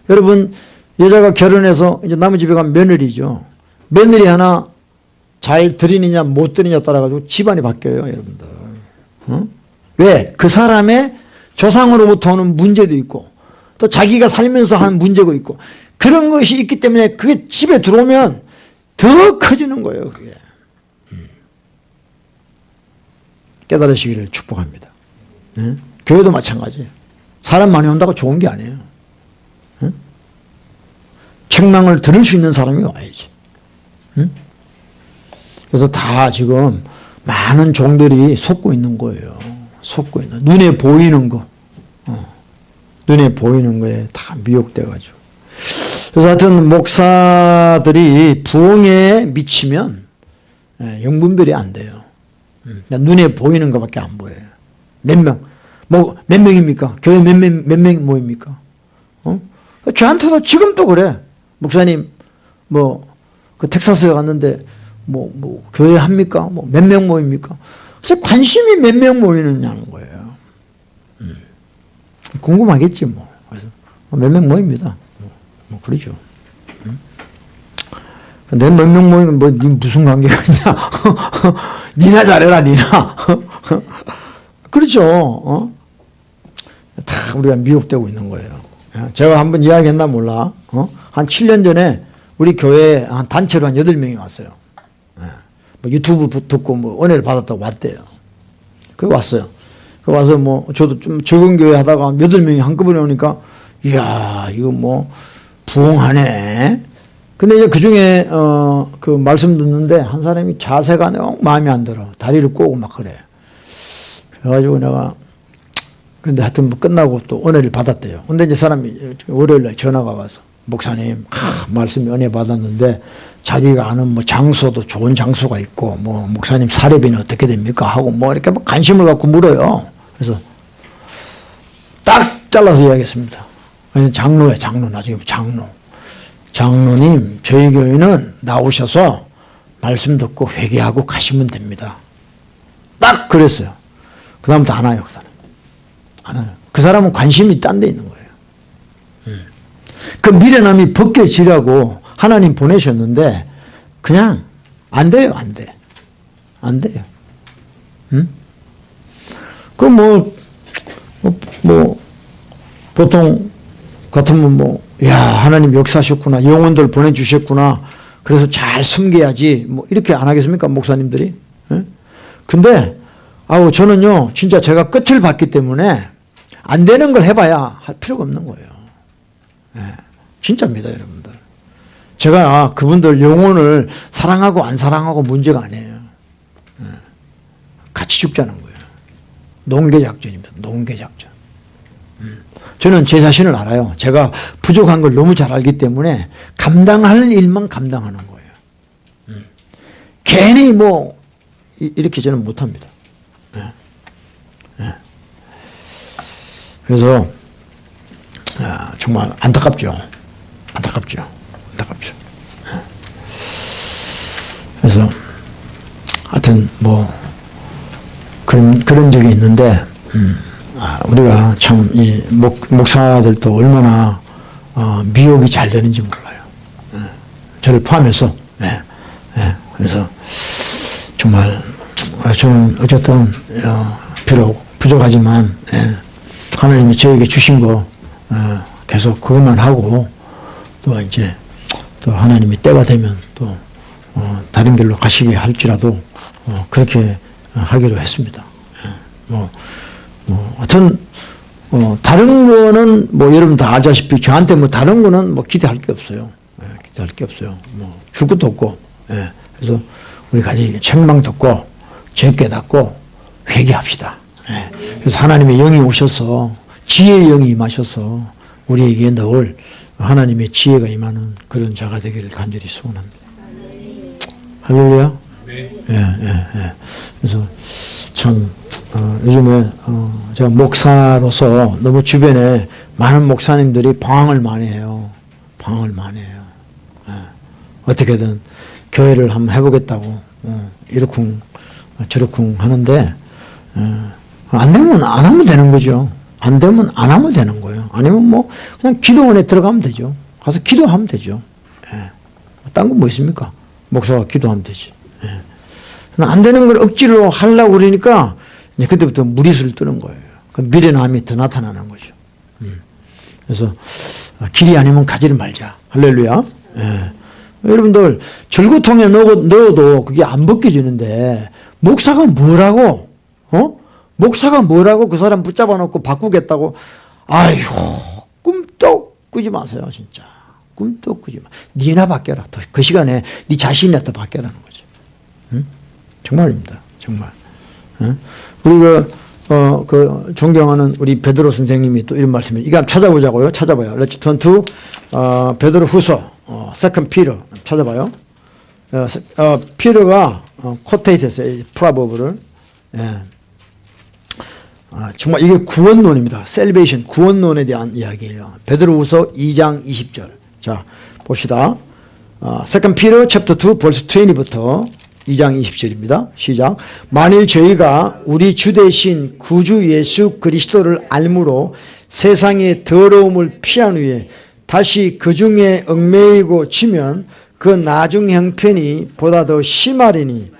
여러분 여자가 결혼해서 이제 남의 집에 가면 며느리죠. 며느리 하나 잘 들이느냐 못 들이느냐 따라 가지고 집안이 바뀌어요, 여러분들. 왜? 그 사람의 조상으로부터 오는 문제도 있고 또 자기가 살면서 하는 문제가 있고 그런 것이 있기 때문에 그게 집에 들어오면 더 커지는 거예요, 그게. 깨달으시기를 축복합니다. 네? 교회도 마찬가지예요. 사람 많이 온다고 좋은 게 아니에요. 네? 책망을 들을 수 있는 사람이 와야지. 네? 그래서 다 지금 많은 종들이 속고 있는 거예요. 속고 있는. 눈에 보이는 거. 눈에 보이는 거에 다 미혹돼가지고. 그래서 하여튼 목사들이 부흥에 미치면 영분별이 안 돼요. 눈에 보이는 것밖에 안 보여요. 몇 명? 몇 명입니까? 교회 몇 명 모입니까? 저한테도 지금도 그래. 목사님, 그 텍사스에 갔는데, 교회 합니까? 몇 명 모입니까? 그래서 관심이 몇 명 모이느냐는 거예요. 궁금하겠지, 뭐. 그래서 몇 명 모입니다. 그러죠. 내 몇 명 모이는 니 무슨 관계가 있냐? 니나 잘해라, 니나. 그렇죠. 다 우리가 미혹되고 있는 거예요. 제가 한번 이야기했나 몰라. 한 7년 전에 우리 교회에 한 단체로 한 8명이 왔어요. 유튜브 듣고 은혜를 받았다고 왔대요. 그래 왔어요. 그 와서 저도 좀 적은 교회 하다가 8명이 한꺼번에 오니까 이야, 이거 부흥하네. 근데 이제 그 중에 그 말씀 듣는데 한 사람이 자세가 너무 마음에 안 들어. 다리를 꼬고 막 그래. 그래가지고 내가 근데 하여튼 끝나고 또 은혜를 받았대요. 근데 이제 사람이 월요일날 전화가 와서 목사님, 말씀이 은혜 받았는데 자기가 아는 장소도 좋은 장소가 있고 목사님 사례비는 어떻게 됩니까? 하고 이렇게 관심을 갖고 물어요. 그래서 딱 잘라서 이야기했습니다. 장로예요, 장로. 나중에 장로. 장로님, 저희 교회는 나오셔서 말씀 듣고 회개하고 가시면 됩니다. 딱 그랬어요. 그 다음부터 안 와요, 그 사람. 안 와요. 그 사람은 관심이 딴 데 있는 거예요. 그 미련함이 벗겨지라고 하나님 보내셨는데 그냥 안 돼요, 안 돼. 안 돼요. 보통 같으면 야, 하나님 역사하셨구나. 영혼들 보내주셨구나. 그래서 잘 섬겨야지. 이렇게 안 하겠습니까, 목사님들이? 예? 근데, 저는요, 진짜 제가 끝을 봤기 때문에 안 되는 걸 해봐야 할 필요가 없는 거예요. 예. 진짜입니다, 여러분들. 제가 그분들 영혼을 사랑하고 안 사랑하고 문제가 아니에요. 예. 같이 죽자는 거예요. 농계작전입니다. 농계작전. 저는 제 자신을 알아요. 제가 부족한 걸 너무 잘 알기 때문에 감당할 일만 감당하는 거예요. 괜히 이렇게 저는 못합니다. 그래서 정말 안타깝죠. 안타깝죠. 안타깝죠. 그래서 하여튼 그런 적이 있는데 우리가 참 이 목사들도 얼마나 미혹이 잘 되는지 몰라요. 저를 포함해서. 그래서 정말 저는 어쨌든 비록 부족하지만 하나님이 저에게 주신 거 계속 그것만 하고 또 이제 또 하나님이 때가 되면 또 다른 길로 가시게 할지라도 그렇게 하기로 했습니다. 하여튼 다른 거는 여러분 다 알다시피 저한테 다른 거는 기대할 게 없어요. 기대할 게 없어요. 줄 것도 없고. 그래서 우리 같이 책망 듣고 죄 깨닫고 회개합시다. 그래서 하나님의 영이 오셔서 지혜의 영이 임하셔서 우리에게 늘 하나님의 지혜가 임하는 그런 자가 되기를 간절히 소원합니다. 할렐루야. 그래서 참 요즘에 제가 목사로서 너무 주변에 많은 목사님들이 방황을 많이 해요. 방황을 많이 해요. 어떻게든 교회를 한번 해보겠다고 이러쿵 저러쿵 하는데 안 되면 안 하면 되는 거죠. 안 되면 안 하면 되는 거예요. 아니면 그냥 기도원에 들어가면 되죠. 가서 기도하면 되죠. 딴 건 뭐 있습니까? 목사가 기도하면 되지. 안 되는 걸 억지로 하려고 그러니까 이제 그때부터 무리수를 뜨는 거예요. 그 미련함이 더 나타나는 거죠. 그래서 길이 아니면 가지를 말자. 할렐루야. 여러분들 절구통에 넣어도 그게 안 벗겨지는데 목사가 뭐라고 목사가 뭐라고 그 사람 붙잡아 놓고 바꾸겠다고 아이고 꿈도 꾸지 마세요. 진짜 꿈도 꾸지 마. 니나 바뀌어라. 그 시간에 네 자신이나 더 바뀌라는 거죠. 정말입니다. 정말. 우리가 그 존경하는 우리 베드로 선생님이 또 이런 말씀을 이거 한번 찾아보자고요. 찾아봐요. Let's turn to 베드로 후서 Second Peter 찾아봐요. 피터가 코테이트했어요. 프라버브를. 정말 이게 구원론입니다. 셀베이션 구원론에 대한 이야기예요. 베드로후서 2장 20절. 자 봅시다. Second Peter chapter 2 verse 20부터 2장 20절입니다. 시작. 만일 저희가 우리 주 대신 구주 예수 그리스도를 알므로 세상의 더러움을 피한 후에 다시 그 중에 얽매이고 지면 그 나중 형편이 보다 더 심하리니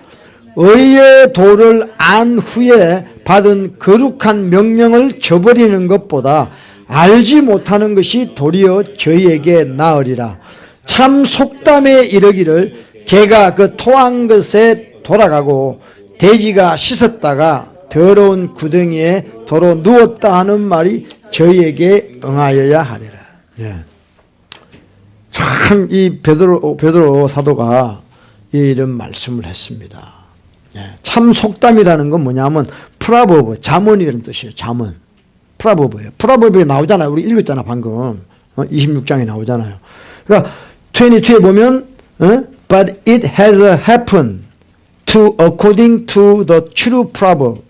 의의 도를 안 후에 받은 거룩한 명령을 저버리는 것보다 알지 못하는 것이 도리어 저희에게 나으리라. 참 속담에 이르기를 개가 그 토한 것에 돌아가고 돼지가 씻었다가 더러운 구덩이에 도로 누웠다 하는 말이 저희에게 응하여야 하리라. 참 이 베드로 사도가 이런 말씀을 했습니다. 참 속담이라는 건 뭐냐면 프라버브, 자문이라는 뜻이에요. 자문. 프라버브예요. 프라버브에 나오잖아요. 우리 읽었잖아 방금. 26장에 나오잖아요. 그러니까 22에 보면 But it has happened to according to the true proverb.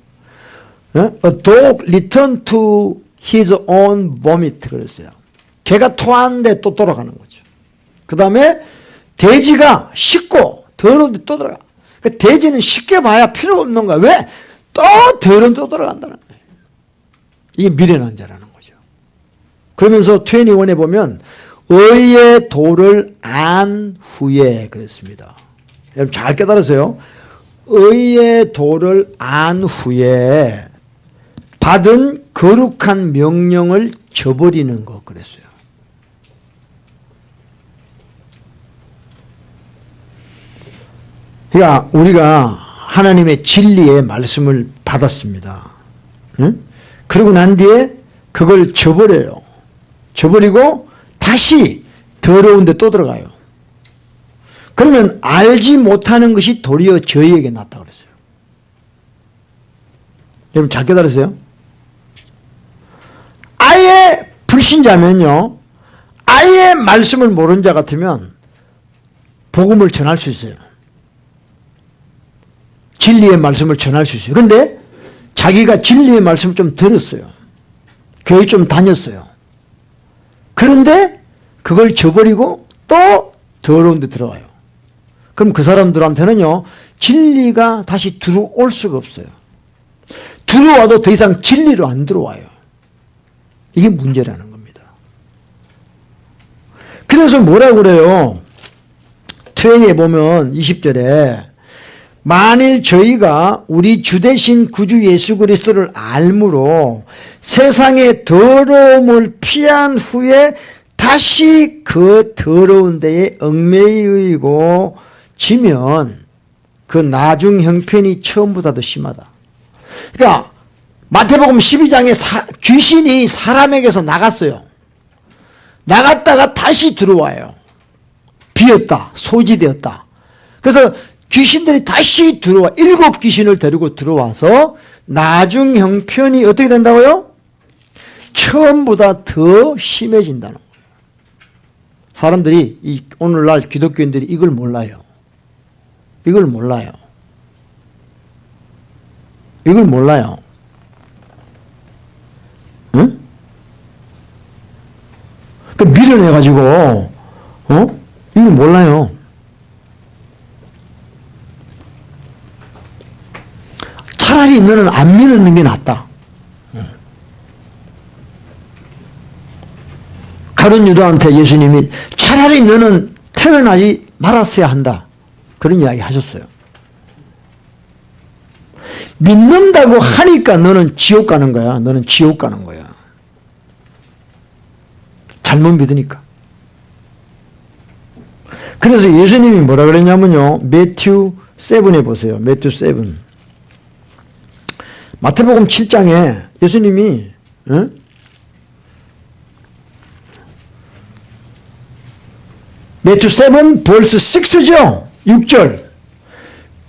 A dog returned to his own vomit. 그랬어요. 개가 토하는데 또 돌아가는 거죠. 그 다음에 돼지가 씻고 더러운데 또 돌아가. 그 돼지는 쉽게 봐야 필요 없는 거야. 왜? 또 더러운 또 돌아간다는 거예요. 이게 미련한 자라는 거죠. 그러면서 21에 보면 의의 도를 안 후에 그랬습니다. 여러분 잘 깨달으세요. 의의 도를 안 후에 받은 거룩한 명령을 저버리는 것 그랬어요. 그러니까 우리가 하나님의 진리의 말씀을 받았습니다. 그러고 난 뒤에 그걸 저버려요. 저버리고 다시 더러운 데 또 들어가요. 그러면 알지 못하는 것이 도리어 저희에게 낫다 그랬어요. 여러분 잘 깨달으세요? 아예 불신자면요. 아예 말씀을 모르는 자 같으면 복음을 전할 수 있어요. 진리의 말씀을 전할 수 있어요. 그런데 자기가 진리의 말씀을 좀 들었어요. 교회 좀 다녔어요. 그런데 그걸 저버리고 또 더러운 데 들어가요. 그럼 그 사람들한테는요. 진리가 다시 들어올 수가 없어요. 들어와도 더 이상 진리로 안 들어와요. 이게 문제라는 겁니다. 그래서 뭐라고 그래요? 트레이에 보면 20절에 만일 저희가 우리 주 대신 구주 예수 그리스도를 알므로 세상의 더러움을 피한 후에 다시 그 더러운 데에 얽매이고 지면 그 나중 형편이 처음보다 더 심하다. 그러니까 마태복음 12장에 귀신이 사람에게서 나갔어요. 나갔다가 다시 들어와요. 비었다. 소지되었다. 그래서 귀신들이 다시 들어와 7 귀신을 데리고 들어와서 나중 형편이 어떻게 된다고요? 처음보다 더 심해진다는 거예요. 사람들이 오늘날 기독교인들이 이걸 몰라요. 이걸 몰라요. 이걸 몰라요. 응? 그 밀어내가지고 이걸 몰라요. 차라리 너는 안 밀어내는 게 낫다. 가룟 유다한테 예수님이 차라리 너는 태어나지 말았어야 한다. 그런 이야기 하셨어요. 믿는다고 하니까 너는 지옥 가는 거야. 너는 지옥 가는 거야. 잘못 믿으니까. 그래서 예수님이 뭐라 그랬냐면요. 매튜 7에 보세요. 매튜 7. 마태복음 7장에 예수님이 매튜 7 벌스 6죠. 6절.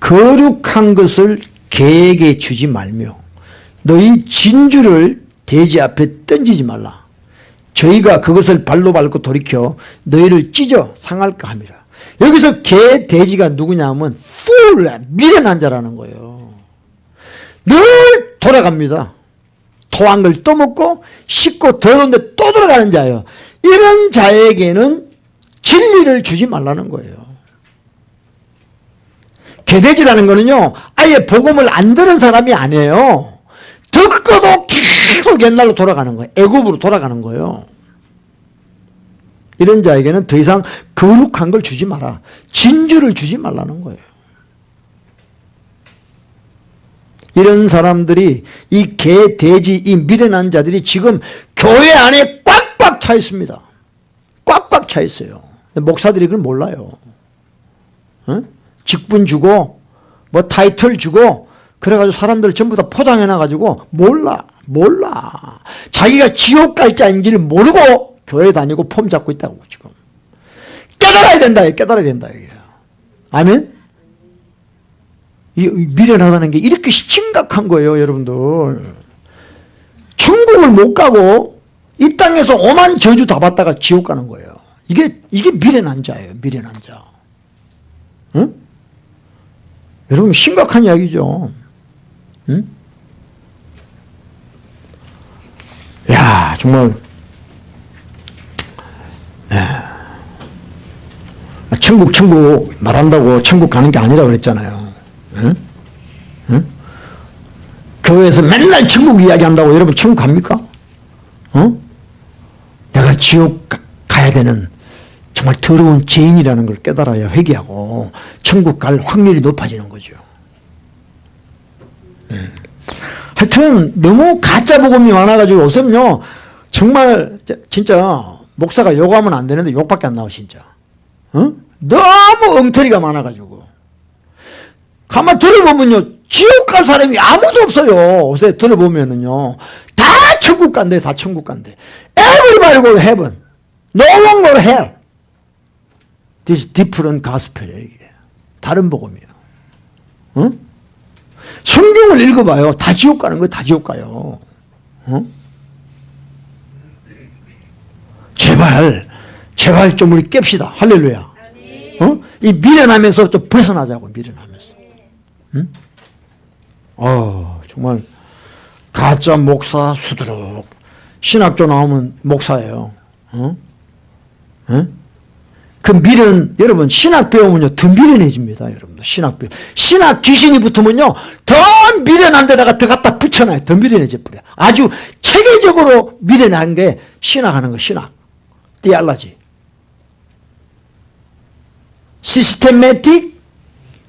거룩한 것을 개에게 주지 말며 너희 진주를 돼지 앞에 던지지 말라. 저희가 그것을 발로 밟고 돌이켜 너희를 찢어 상할까 함이라. 여기서 개, 돼지가 누구냐 하면 fool, 미련한 자라는 거예요. 늘 돌아갑니다. 토한 걸 또 먹고 씻고 더러운데 또 돌아가는 자예요. 이런 자에게는 진리를 주지 말라는 거예요. 개돼지라는 거는요, 아예 복음을 안 들은 사람이 아니에요. 듣고도 계속 옛날로 돌아가는 거예요. 애굽으로 돌아가는 거예요. 이런 자에게는 더 이상 거룩한 걸 주지 마라. 진주를 주지 말라는 거예요. 이런 사람들이 이 개, 돼지, 이 미련한 자들이 지금 교회 안에 꽉꽉 차 있습니다. 꽉꽉 차 있어요. 목사들이 그걸 몰라요. 직분 주고 뭐 타이틀 주고 그래가지고 사람들 전부 다 포장해놔가지고 몰라. 자기가 지옥 갈지 아닌지를 모르고 교회 다니고 폼 잡고 있다고 지금. 깨달아야 된다. 깨달아야 된다. 아멘? 이 미련하다는 게 이렇게 심각한 거예요, 여러분들. 천국을 못 가고 이 땅에서 오만 저주 다 받다가 지옥 가는 거예요. 이게 미련한 자예요, 미련한 자. 응? 여러분 심각한 이야기죠. 응? 야, 정말 천국 말한다고 천국 가는 게 아니라 그랬잖아요. 응? 응? 교회에서 맨날 천국 이야기한다고 여러분 천국 갑니까? 내가 지옥 가야 되는 정말 더러운 죄인이라는 걸 깨달아야 회개하고 천국 갈 확률이 높아지는 거죠. 하여튼 너무 가짜 복음이 많아가지고 요즘요 정말 진짜 목사가 욕하면 안 되는데 욕밖에 안 나와 진짜. 너무 엉터리가 많아가지고 가만 들어보면요 지옥 갈 사람이 아무도 없어요. 요새 들어보면은요 다 천국 간대. 다 천국 간대. Everybody go to heaven. No one go to hell. This different gospel이에요. 이게 다른 복음이에요. 성경을 읽어봐요. 다 지옥 가는 거예요. 다 지옥 가요. 제발 좀 우리 깹시다. 할렐루야. 이 미련하면서 좀 벗어나자고. 미련하면서. 정말 가짜 목사 수두룩 신학교 나오면 목사예요. 그 미련, 여러분 신학 배우면요 더 미련해집니다. 여러분들 신학 귀신이 붙으면요 더 미련한 데다가 더 갖다 붙여놔요. 더 미련해져 버려. 아주 체계적으로 미련한 게 신학하는 거. 신학 디알라지 시스테매틱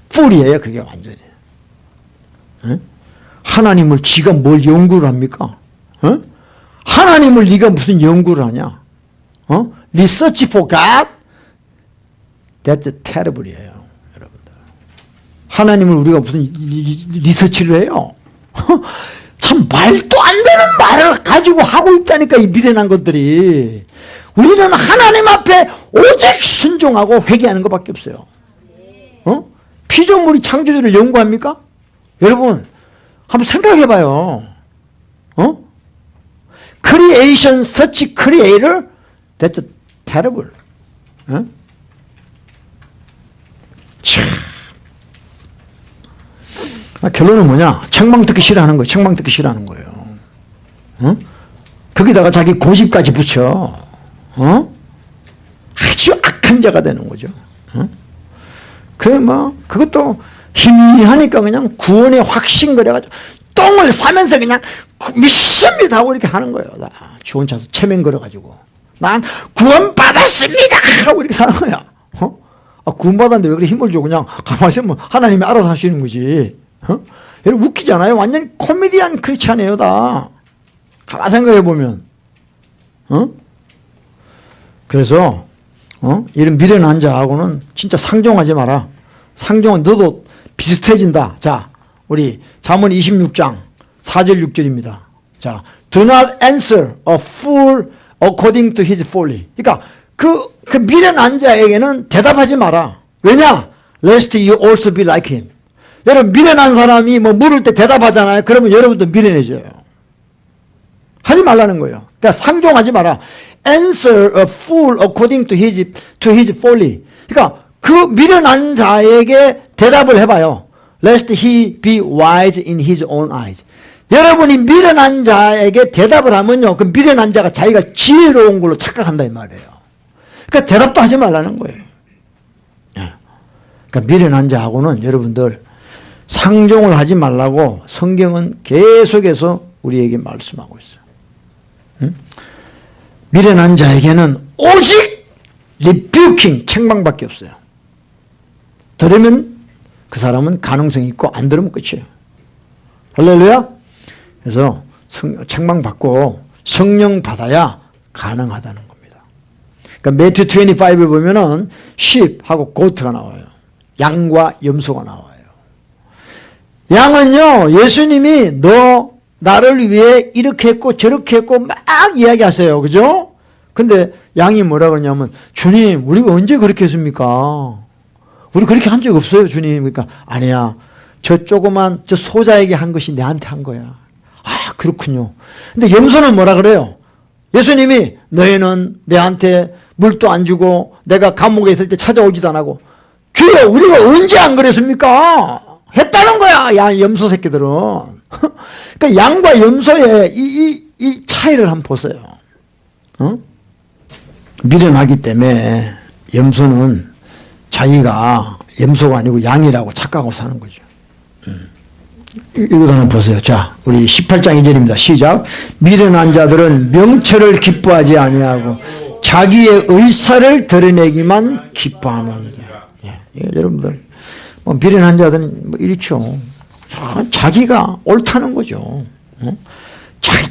풀이에요. 그게 완전히. 하나님을 지가 뭘 연구를 합니까? 하나님을 네가 무슨 연구를 하냐? Research for God? That's terrible이에요, 여러분들. 하나님을 우리가 무슨 리서치를 해요? 참 말도 안 되는 말을 가지고 하고 있다니까, 이 미련한 것들이. 우리는 하나님 앞에 오직 순종하고 회개하는 것밖에 없어요. 피조물이 창조주를 연구합니까? 여러분 한번 생각해봐요. Creation such creator, that's terrible. 참. 결론은 뭐냐? 책망 듣기 싫어하는 거예요. 책망 듣기 싫어하는 거예요. 거기다가 자기 고집까지 붙여. 아주 악한 자가 되는 거죠. 그것도 희미하니까 그냥 구원의 확신 그래가지고 똥을 싸면서 그냥 믿습니다 하고 이렇게 하는 거예요. 주원 차서 체면 걸어가지고 난 구원 받았습니다 하고 이렇게 사는 거야. 구원 받았는데 왜 그렇게 힘을 줘? 그냥 가만히 있으면 하나님이 알아서 하시는 거지. 여러분 웃기잖아요. 완전 코미디언 크리스찬이에요 다. 가만히 생각해보면. 그래서 이런 미련한 자하고는 진짜 상종하지 마라. 상종은 너도 비슷해진다. 자, 우리 잠언 26장 4절 6절입니다. 자, do not answer a fool according to his folly. 그러니까 그 미련한 자에게는 대답하지 마라. 왜냐? lest you also be like him. 여러분 미련한 사람이 뭐 물을 때 대답하잖아요. 그러면 여러분도 미련해져요. 하지 말라는 거예요. 그러니까 상종하지 마라. Answer a fool according to his folly. 그러니까 그 미련한 자에게 대답을 해봐요. Lest he be wise in his own eyes. 여러분이 미련한 자에게 대답을 하면요, 그 미련한 자가 자기가 지혜로운 걸로 착각한다 이 말이에요. 그러니까 대답도 하지 말라는 거예요. 그러니까 미련한 자하고는 여러분들 상종을 하지 말라고 성경은 계속해서 우리에게 말씀하고 있어요. 미련한 자에게는 오직 rebuking, 책망밖에 없어요. 들으면 그 사람은 가능성이 있고 안 들으면 끝이에요. 할렐루야. 그래서 책망받고 성령 받아야 가능하다는 겁니다. 그러니까 매튜 25에 보면은 sheep하고 goat가 나와요. 양과 염소가 나와요. 양은요, 예수님이 너 나를 위해 이렇게 했고 저렇게 했고 막 이야기하세요. 그죠? 근데 양이 뭐라 그러냐면, 주님 우리가 언제 그렇게 했습니까? 우리 그렇게 한 적 없어요 주님. 그러니까 아니야, 저 조그만 저 소자에게 한 것이 내한테 한 거야. 아 그렇군요. 근데 염소는 뭐라 그래요? 예수님이 너희는 내한테 물도 안 주고 내가 감옥에 있을 때 찾아오지도 안 하고, 주여 우리가 언제 안 그랬습니까? 했다는 거야. 야, 염소 새끼들은. 그러니까 양과 염소의 이 차이를 한번 보세요. 미련하기 때문에 염소는 자기가 염소가 아니고 양이라고 착각하고 사는 거죠. 이거 한번 보세요. 자, 우리 18장 2절입니다. 시작. 미련한 자들은 명철을 기뻐하지 아니하고 자기의 의사를 드러내기만 기뻐하는 자. 여러분들 미련한 자들은 뭐 이렇죠. 자기가 옳다는 거죠.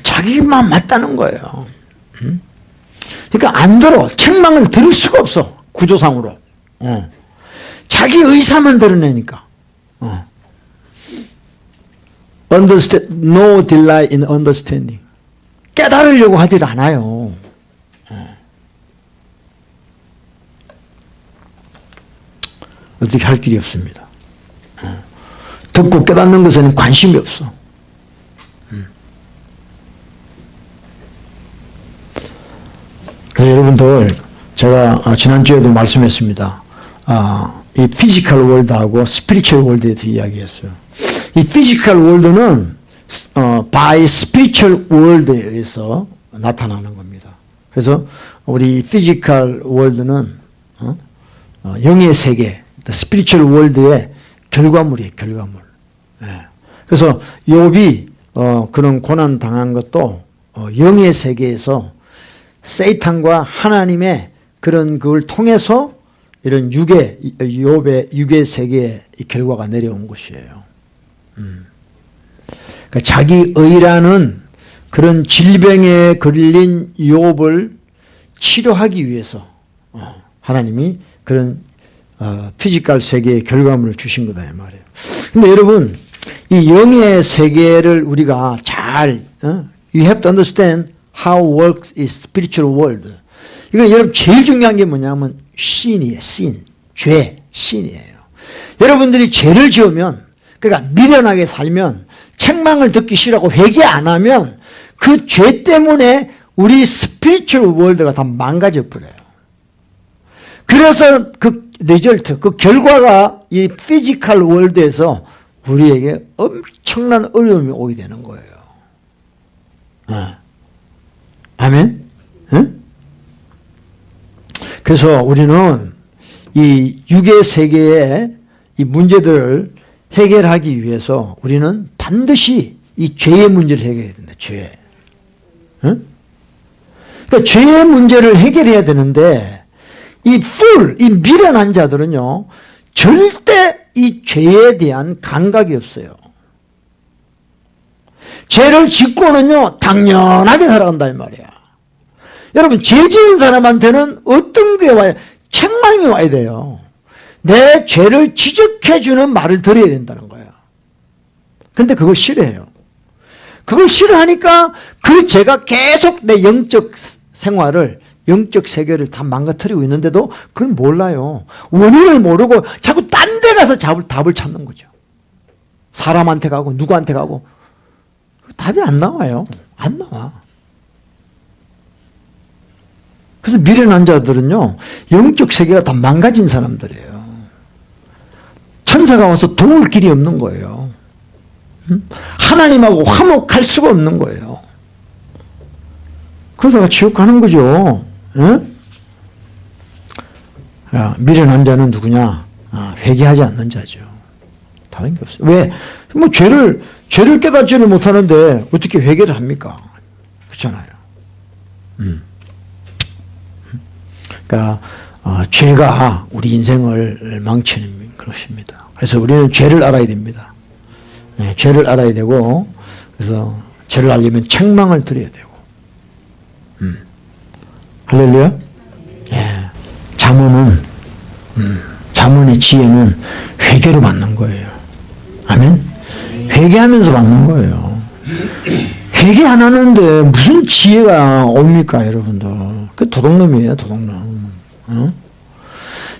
자기만 맞다는 거예요. 그러니까 안 들어. 책망을 들을 수가 없어. 구조상으로. 자기 의사만 드러내니까. Understand, no delight in understanding. 깨달으려고 하질 않아요. 어떻게 할 길이 없습니다. 듣고 깨닫는 것에는 관심이 없어. 그래서 여러분들, 제가 지난주에도 말씀했습니다. 이 피지컬 월드하고 스피리추얼 월드에 대해서 이야기했어요. 이 피지컬 월드는 by spiritual world에 의해서 나타나는 겁니다. 그래서 우리 피지컬 월드는 영의 세계, 스피리추얼 월드의 결과물이에요. 결과물. 그래서 욥이 그런 고난 당한 것도 영의 세계에서 세이탄과 하나님의 그런 그걸 통해서 이런 욥의 육의 세계의 결과가 내려온 것이에요. 그러니까 자기 의라는 그런 질병에 걸린 욥을 치료하기 위해서 하나님이 그런 피지컬 세계의 결과물을 주신 거다 이 말이에요. 근데 여러분 이 영의 세계를 우리가 잘 you have to understand how works is spiritual world. 이건 여러분 제일 중요한 게 뭐냐면 sin이에요. sin. 죄, sin이에요. 여러분들이 죄를 지으면 그러니까 미련하게 살면 책망을 듣기 싫어하고 회개 안 하면 그 죄 때문에 우리 스피리추얼 월드가 다 망가져 버려요. 그래서 그 리절트, 그 결과가 이 피지컬 월드에서 우리에게 엄청난 어려움이 오게 되는 거예요. 아멘? 응? 그래서 우리는 이 육의 세계의 이 문제들을 해결하기 위해서 우리는 반드시 이 죄의 문제를 해결해야 된다. 죄. 응? 그러니까 죄의 문제를 해결해야 되는데 이 미련한 자들은요 절대 이 죄에 대한 감각이 없어요. 죄를 짓고는요 당연하게 살아간다 이 말이야. 여러분 죄 지은 사람한테는 어떤 게 와야 책망이 와야 돼요. 내 죄를 지적해주는 말을 들어야 된다는 거예요. 근데 그걸 싫어해요. 그걸 싫어하니까 그 죄가 계속 내 영적 생활을 영적 세계를 다 망가뜨리고 있는데도 그걸 몰라요. 원인을 모르고 자꾸 딴 데 가서 답을 찾는 거죠. 사람한테 가고 누구한테 가고 답이 안 나와요. 안 나와. 그래서 미련한 자들은요 영적 세계가 다 망가진 사람들이에요. 천사가 와서 도울 길이 없는 거예요. 하나님하고 화목할 수가 없는 거예요. 그러다가 지옥 가는 거죠. 미련한 자는 누구냐? 회개하지 않는 자죠. 다른 게 없어요. 왜? 뭐 죄를 깨닫지를 못하는데 어떻게 회개를 합니까? 그렇잖아요. 그러니까 죄가 우리 인생을 망치는 것입니다. 그래서 우리는 죄를 알아야 됩니다. 네, 죄를 알아야 되고 그래서 죄를 알려면 책망을 드려야 되고 할렐루야. 예. 잠언의 지혜는 회개로 받는 거예요. 아멘. 회개하면서 받는 거예요. 회개 안 하는데 무슨 지혜가 옵니까 여러분들. 그 도둑놈이에요 도둑놈.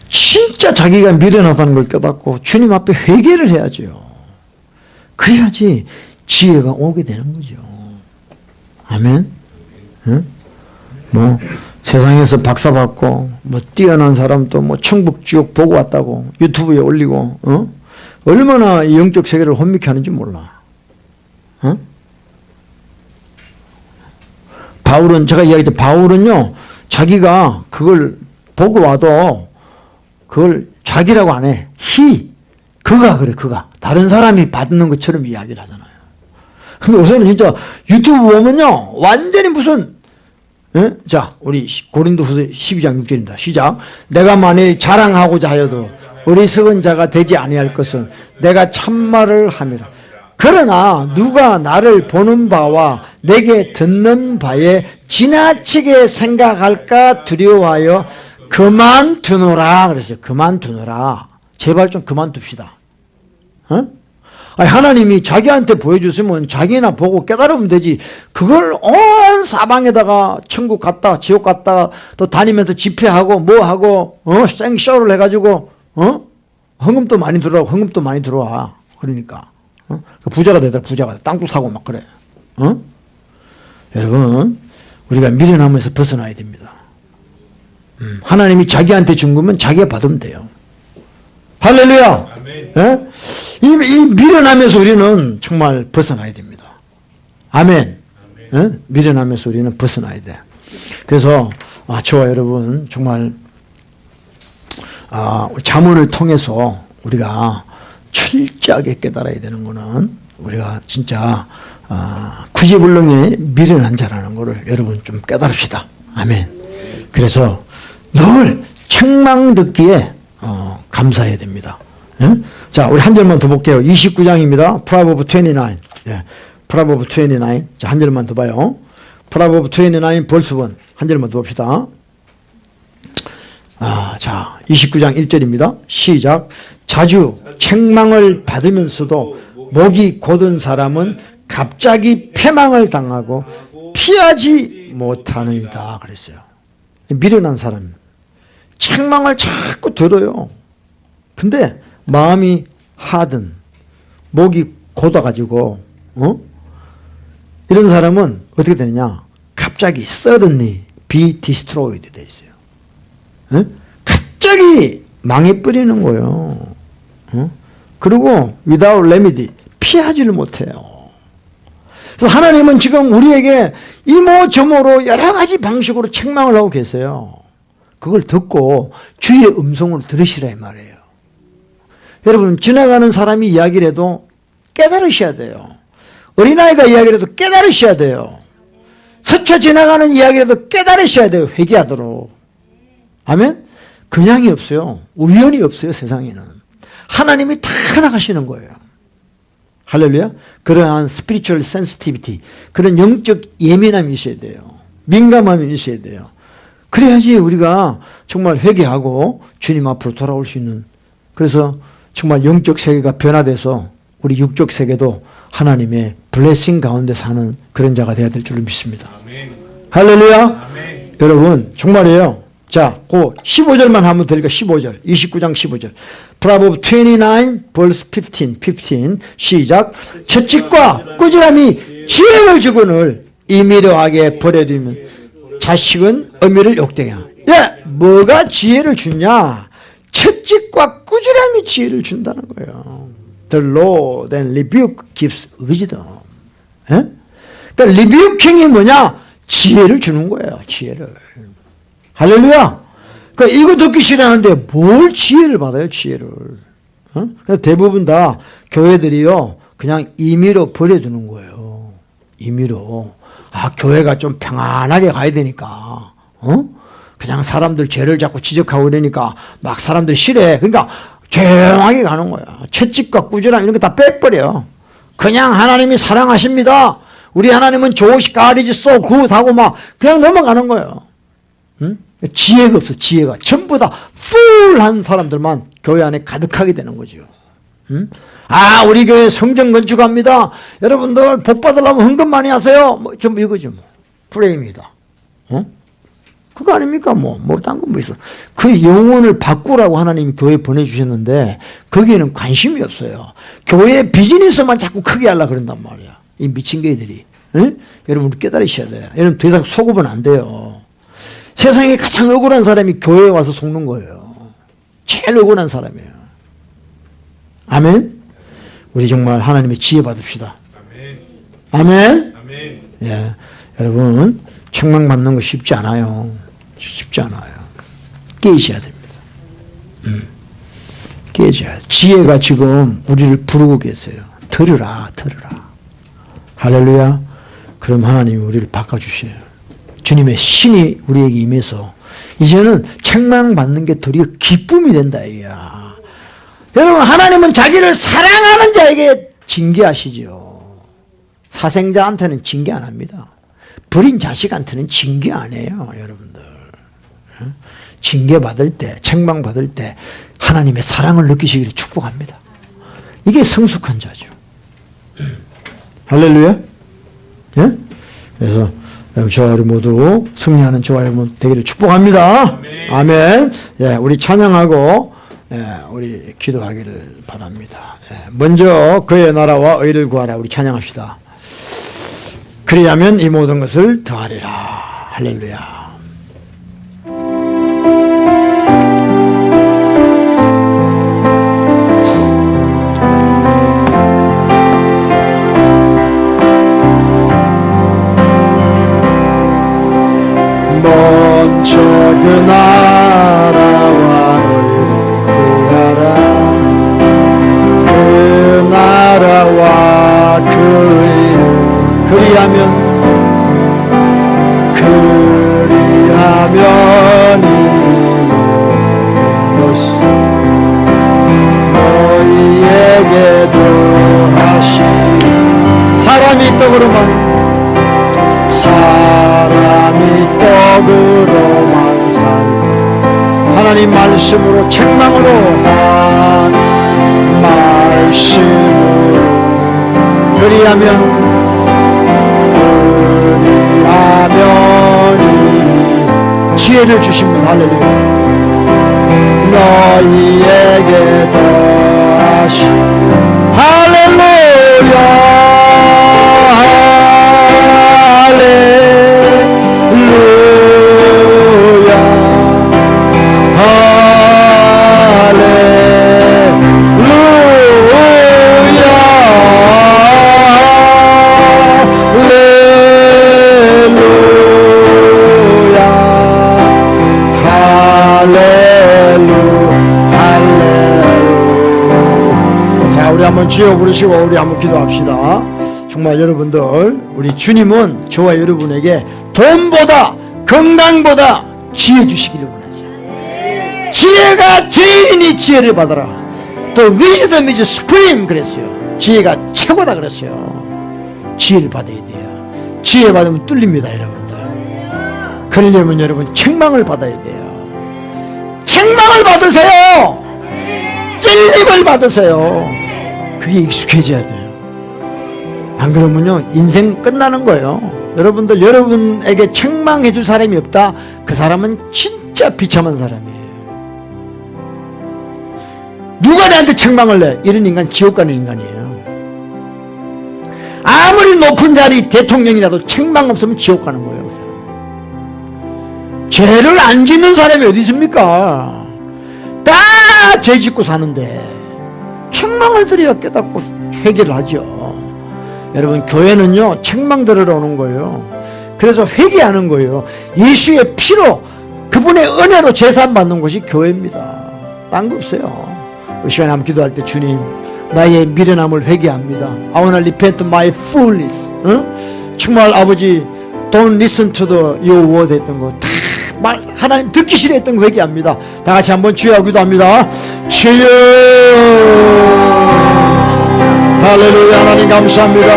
진짜 자기가 미련하다는 걸 깨닫고 주님 앞에 회개를 해야죠. 그래야지 지혜가 오게 되는 거죠. 아멘. 뭐 세상에서 박사 받고 뭐 뛰어난 사람도 뭐 천국 지옥 보고 왔다고 유튜브에 올리고 얼마나 이 영적 세계를 혼미케 하는지 몰라. 바울은 제가 이야기했죠. 바울은요 자기가 그걸 보고 와도 그걸 자기라고 안 해. 그가 그래. 그가 다른 사람이 받는 것처럼 이야기를 하잖아요. 근데 요새는 진짜 유튜브 보면요 완전히 무슨 자 우리 고린도후서 12장 6절입니다. 시작. 내가 만일 자랑하고자 하여도 어리석은 자가 되지 아니할 것은 내가 참말을 함이라. 그러나 누가 나를 보는 바와 내게 듣는 바에 지나치게 생각할까 두려워하여 그만두노라. 그랬어요. 그만두노라. 제발 좀 그만둡시다. 하나님이 자기한테 보여줬으면 자기나 보고 깨달으면 되지. 그걸 온 사방에다가 천국 갔다 지옥 갔다 또 다니면서 집회하고 뭐하고 생쇼를 해가지고 헌금도 많이 들어오고 헌금도 많이 들어와. 그러니까 부자가 되더라. 부자가 땅도 사고 막 그래. 여러분 우리가 미련함에서 벗어나야 됩니다. 하나님이 자기한테 준 거면 자기가 받으면 돼요. 할렐루야. 예? 이 미련함에서 우리는 정말 벗어나야 됩니다. 아멘. 예? 미련함에서 우리는 벗어나야 돼. 그래서 저와 여러분 정말 잠언을 통해서 우리가 철저하게 깨달아야 되는 거는 우리가 진짜 구제불능의 미련한 자라는 것을 여러분 좀 깨달읍시다. 아멘. 그래서 늘 책망 듣기에 감사해야 됩니다. 예? 자, 우리 한 절만 더 볼게요. 29장입니다. Proverbs 29. 예. Proverbs 29. 자, 한 절만 더 봐요. Proverbs 29 verse 1. 한 절만 더 봅시다. 자, 29장 1절입니다. 시작. 자주 책망을 받으면서도 목이 곧은 사람은 갑자기 패망을 당하고 피하지 못하느니라 그랬어요. 미련한 사람. 책망을 자꾸 들어요. 근데 마음이 하든 목이 곧아가지고 이런 사람은 어떻게 되느냐? 갑자기 suddenly be destroyed 돼 있어요. 갑자기 망해버리는 거예요. 그리고 without remedy 피하지를 못해요. 그래서 하나님은 지금 우리에게 이모저모로 여러 가지 방식으로 책망을 하고 계세요. 그걸 듣고 주의 음성으로 들으시라 이 말이에요. 여러분, 지나가는 사람이 이야기를 해도 깨달으셔야 돼요. 어린아이가 이야기를 해도 깨달으셔야 돼요. 스쳐 지나가는 이야기라도 깨달으셔야 돼요. 회개하도록. 아멘? 그냥이 없어요. 우연이 없어요. 세상에는. 하나님이 다 나가시는 거예요. 할렐루야. 그러한 spiritual sensitivity, 그런 영적 예민함이 있어야 돼요. 민감함이 있어야 돼요. 그래야지 우리가 정말 회개하고 주님 앞으로 돌아올 수 있는, 그래서 정말 영적 세계가 변화돼서 우리 육적 세계도 하나님의 블레싱 가운데 사는 그런 자가 되어야 될 줄로 믿습니다. 아멘. 할렐루야. 아멘. 여러분 정말이에요. 자, 그 15절만 한번 드릴까? 15절. 29장 15절. Proverbs 29 verse 15 시작. 채찍과 꾸지람이 지혜를 주거늘 임의로하게 버려두면 자식은 어미를 욕되게 하라. 예, 뭐가 지혜를 주냐? 채찍과 꾸지람이 지혜를 준다는 거예요. The Lord and rebuke gives wisdom. 예? 그러니까 rebuking이 뭐냐? 지혜를 주는 거예요. 지혜를. 할렐루야. 그러니까 이거 듣기 싫어하는데 뭘 지혜를 받아요? 지혜를. 대부분 다 교회들이요 그냥 임의로 버려두는 거예요. 임의로. 교회가 좀 평안하게 가야 되니까 그냥 사람들 죄를 자꾸 지적하고 이러니까 막 사람들이 싫어해. 그러니까 조용하게 가는 거야. 채찍과 꾸지람 이런 거 다 빼버려. 그냥 하나님이 사랑하십니다. 우리 하나님은 좋으시 God is so good 하고 막 그냥 넘어가는 거예요. 지혜가 없어. 지혜가 전부 다 풀한 사람들만 교회 안에 가득하게 되는 거죠. 우리 교회 성전 건축합니다. 여러분들 복 받으려면 헌금 많이 하세요. 뭐 전부 이거죠. 뭐. 프레임이다. 그거 아닙니까? 딴 거 뭐 있어. 그 영혼을 바꾸라고 하나님이 교회에 보내주셨는데 거기에는 관심이 없어요. 교회 비즈니스만 자꾸 크게 하려고 그런단 말이야. 이 미친 개들이. 여러분 깨달으셔야 돼요. 여러분 더 이상 속으면 안 돼요. 세상에 가장 억울한 사람이 교회에 와서 속는 거예요. 제일 억울한 사람이에요. 아멘. 우리 정말 하나님의 지혜 받읍시다. 아멘. 아멘. 예, 여러분 책망 받는 거 쉽지 않아요. 쉽지 않아요. 깨셔야 됩니다. 깨져야. 지혜가 지금 우리를 부르고 계세요. 들으라, 들으라. 할렐루야. 그럼 하나님이 우리를 바꿔주셔요. 주님의 신이 우리에게 임해서 이제는 책망받는 게 도리어 기쁨이 된다 이거야. 여러분 하나님은 자기를 사랑하는 자에게 징계하시죠. 사생자한테는 징계 안 합니다. 버린 자식한테는 징계 안 해요. 여러분들 징계받을 때 책망받을 때 하나님의 사랑을 느끼시기를 축복합니다. 이게 성숙한 자죠. 할렐루야. 예? 그래서 저와 우리 모두 승리하는 저와 여러분 되기를 축복합니다. 아멘. 아멘. 예, 우리 찬양하고 우리 기도하기를 바랍니다. 먼저 그의 나라와 의를 구하라. 우리 찬양합시다. 그리하면 이 모든 것을 더하리라. 할렐루야. 먼저 그 나라와 의를 구하라. 그 나라와 그 의를 그리하면 이 모든 것이 너희에게 더하시. 사람이 떡으로만 사람이 떡으로만 살. 하나님 하나님 말씀으로 책망으로 말씀으로 그리하면 지혜를 주십니다. 할렐루야. 너희에게 더하시 할렐루야 할렐루야 우리 한번 주여 부르시고 우리 한번 기도합시다. 정말 여러분들, 우리 주님은 저와 여러분에게 돈보다 건강보다 지혜 주시기를 원하죠. 지혜가 제일이니 지혜를 받아라. 또 wisdom is supreme 그랬어요. 지혜가 최고다 그랬어요. 지혜를 받아야 돼요. 지혜 받으면 뚫립니다, 여러분들. 그러려면 여러분 책망을 받아야 돼요. 책망을 받으세요. 찔림을 받으세요. 그게 익숙해져야 돼요. 안 그러면요 인생 끝나는 거예요. 여러분들, 여러분에게 책망해 줄 사람이 없다? 그 사람은 진짜 비참한 사람이에요. 누가 나한테 책망을 내? 이런 인간 지옥 가는 인간이에요. 아무리 높은 자리 대통령이라도 책망 없으면 지옥 가는 거예요. 그 사람은. 죄를 안 짓는 사람이 어디 있습니까? 다 죄 짓고 사는데 책망을 드려야 깨닫고 회개를 하죠. 여러분, 교회는요 책망 들으러 오는 거예요. 그래서 회개하는 거예요. 예수의 피로, 그분의 은혜로 제사함 받는 곳이 교회입니다. 딴 거 없어요. 이 시간에 한번 기도할 때, 주님, 나의 미련함을 회개합니다. I wanna repent my foolishness. 정말 아버지, don't listen to the your word 했던 거 다 하나님 듣기 싫어했던 거 회개합니다. 다 같이 한번 주여 기도합니다. 주여, 할렐루야. 하나님 감사합니다.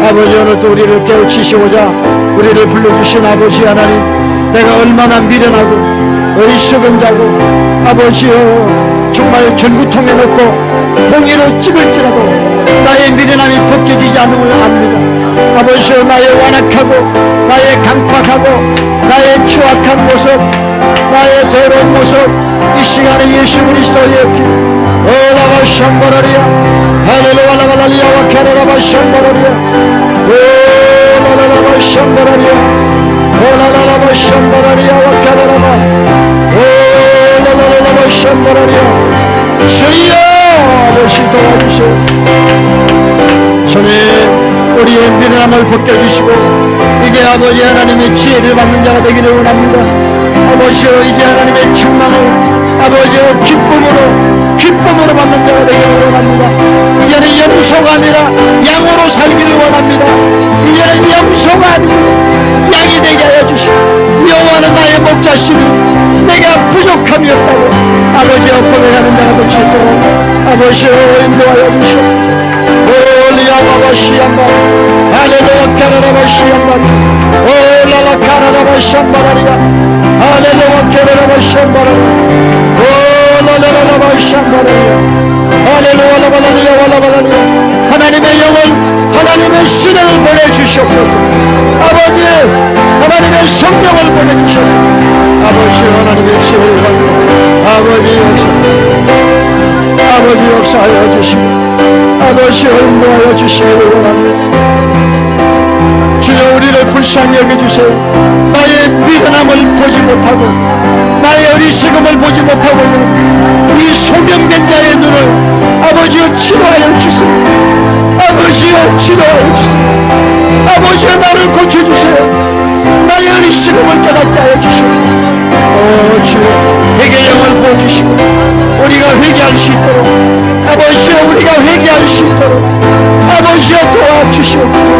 아버지, 오늘 또 우리를 깨우치시고자 우리를 불러주신 아버지 하나님, 내가 얼마나 미련하고 어리석은 자고 아버지여 정말 전구통에 넣고 공의로 찍을지라도 나의 미련함이 벗겨지지 않는 걸 압니다. 아버지여, 나의 완악하고 나의 강팍하고 나의 추악한 모습, 나의 더러운 모습, 이 시간에 예수 그리스도의 피 오라바 샴바라리아 할렐루야 라발라리아 와카라바 샴바라리아 오라라라바 샴바라리아 오라라라바 샴바라리아 와카라라바 오라라라바 샴바라리아 주여 아버지 도와주세요. 주님, 우리의 미련함을 벗겨주시고 이제 아버지 하나님의 지혜를 받는 자가 되기를 원합니다. 아버지여, 이제 하나님의 책망을 아버지여 기쁨으로 받는 자가 되기를 원합니다. 이제는 염소가 아니라 양으로 살기를 원합니다. 이제는 염소가 아니라 양이 되게 하여 주시고, 여호와는 나의 목자시니 내가 부족함이 없다고 아버지여 고백하는 자가 될 수 있도록 아버지여 인도하여 주시고, 올리아바바시안바 할렐루야 카라라바시안바리 올라라 카라라바시안바라리야 할렐루야 카라라바시안바라리야 올라라라바시안바라리야 할렐루야 라발라리야 라발라리야. 하나님의 영을, 하나님의 신을 보내주시옵소서. 아버지, 하나님의 성령을 보내주셔서 아버지 하나님의 지혜를 받고 아버지 역사하여 주시고 아버지 인도하여 주시기를 원합니다. 주여, 우리를 불쌍히 여겨주세요. 나의 미련함을 보지 못하고 나의 어리석음을 보지 못하고 있는 이 소경된 자의 눈을 아버지여 치료하여 주세요. 아버지여 치료하여 주세요. 아버지여 나를 고쳐주세요. 나의 어리석음을 깨닫게 하여 주시고 주여, 회개의 영을 부어주시고 우리가 회개할 수 있도록 아버지여, 우리가 회개할 수 있도록 아버지여 도와주시옵소서.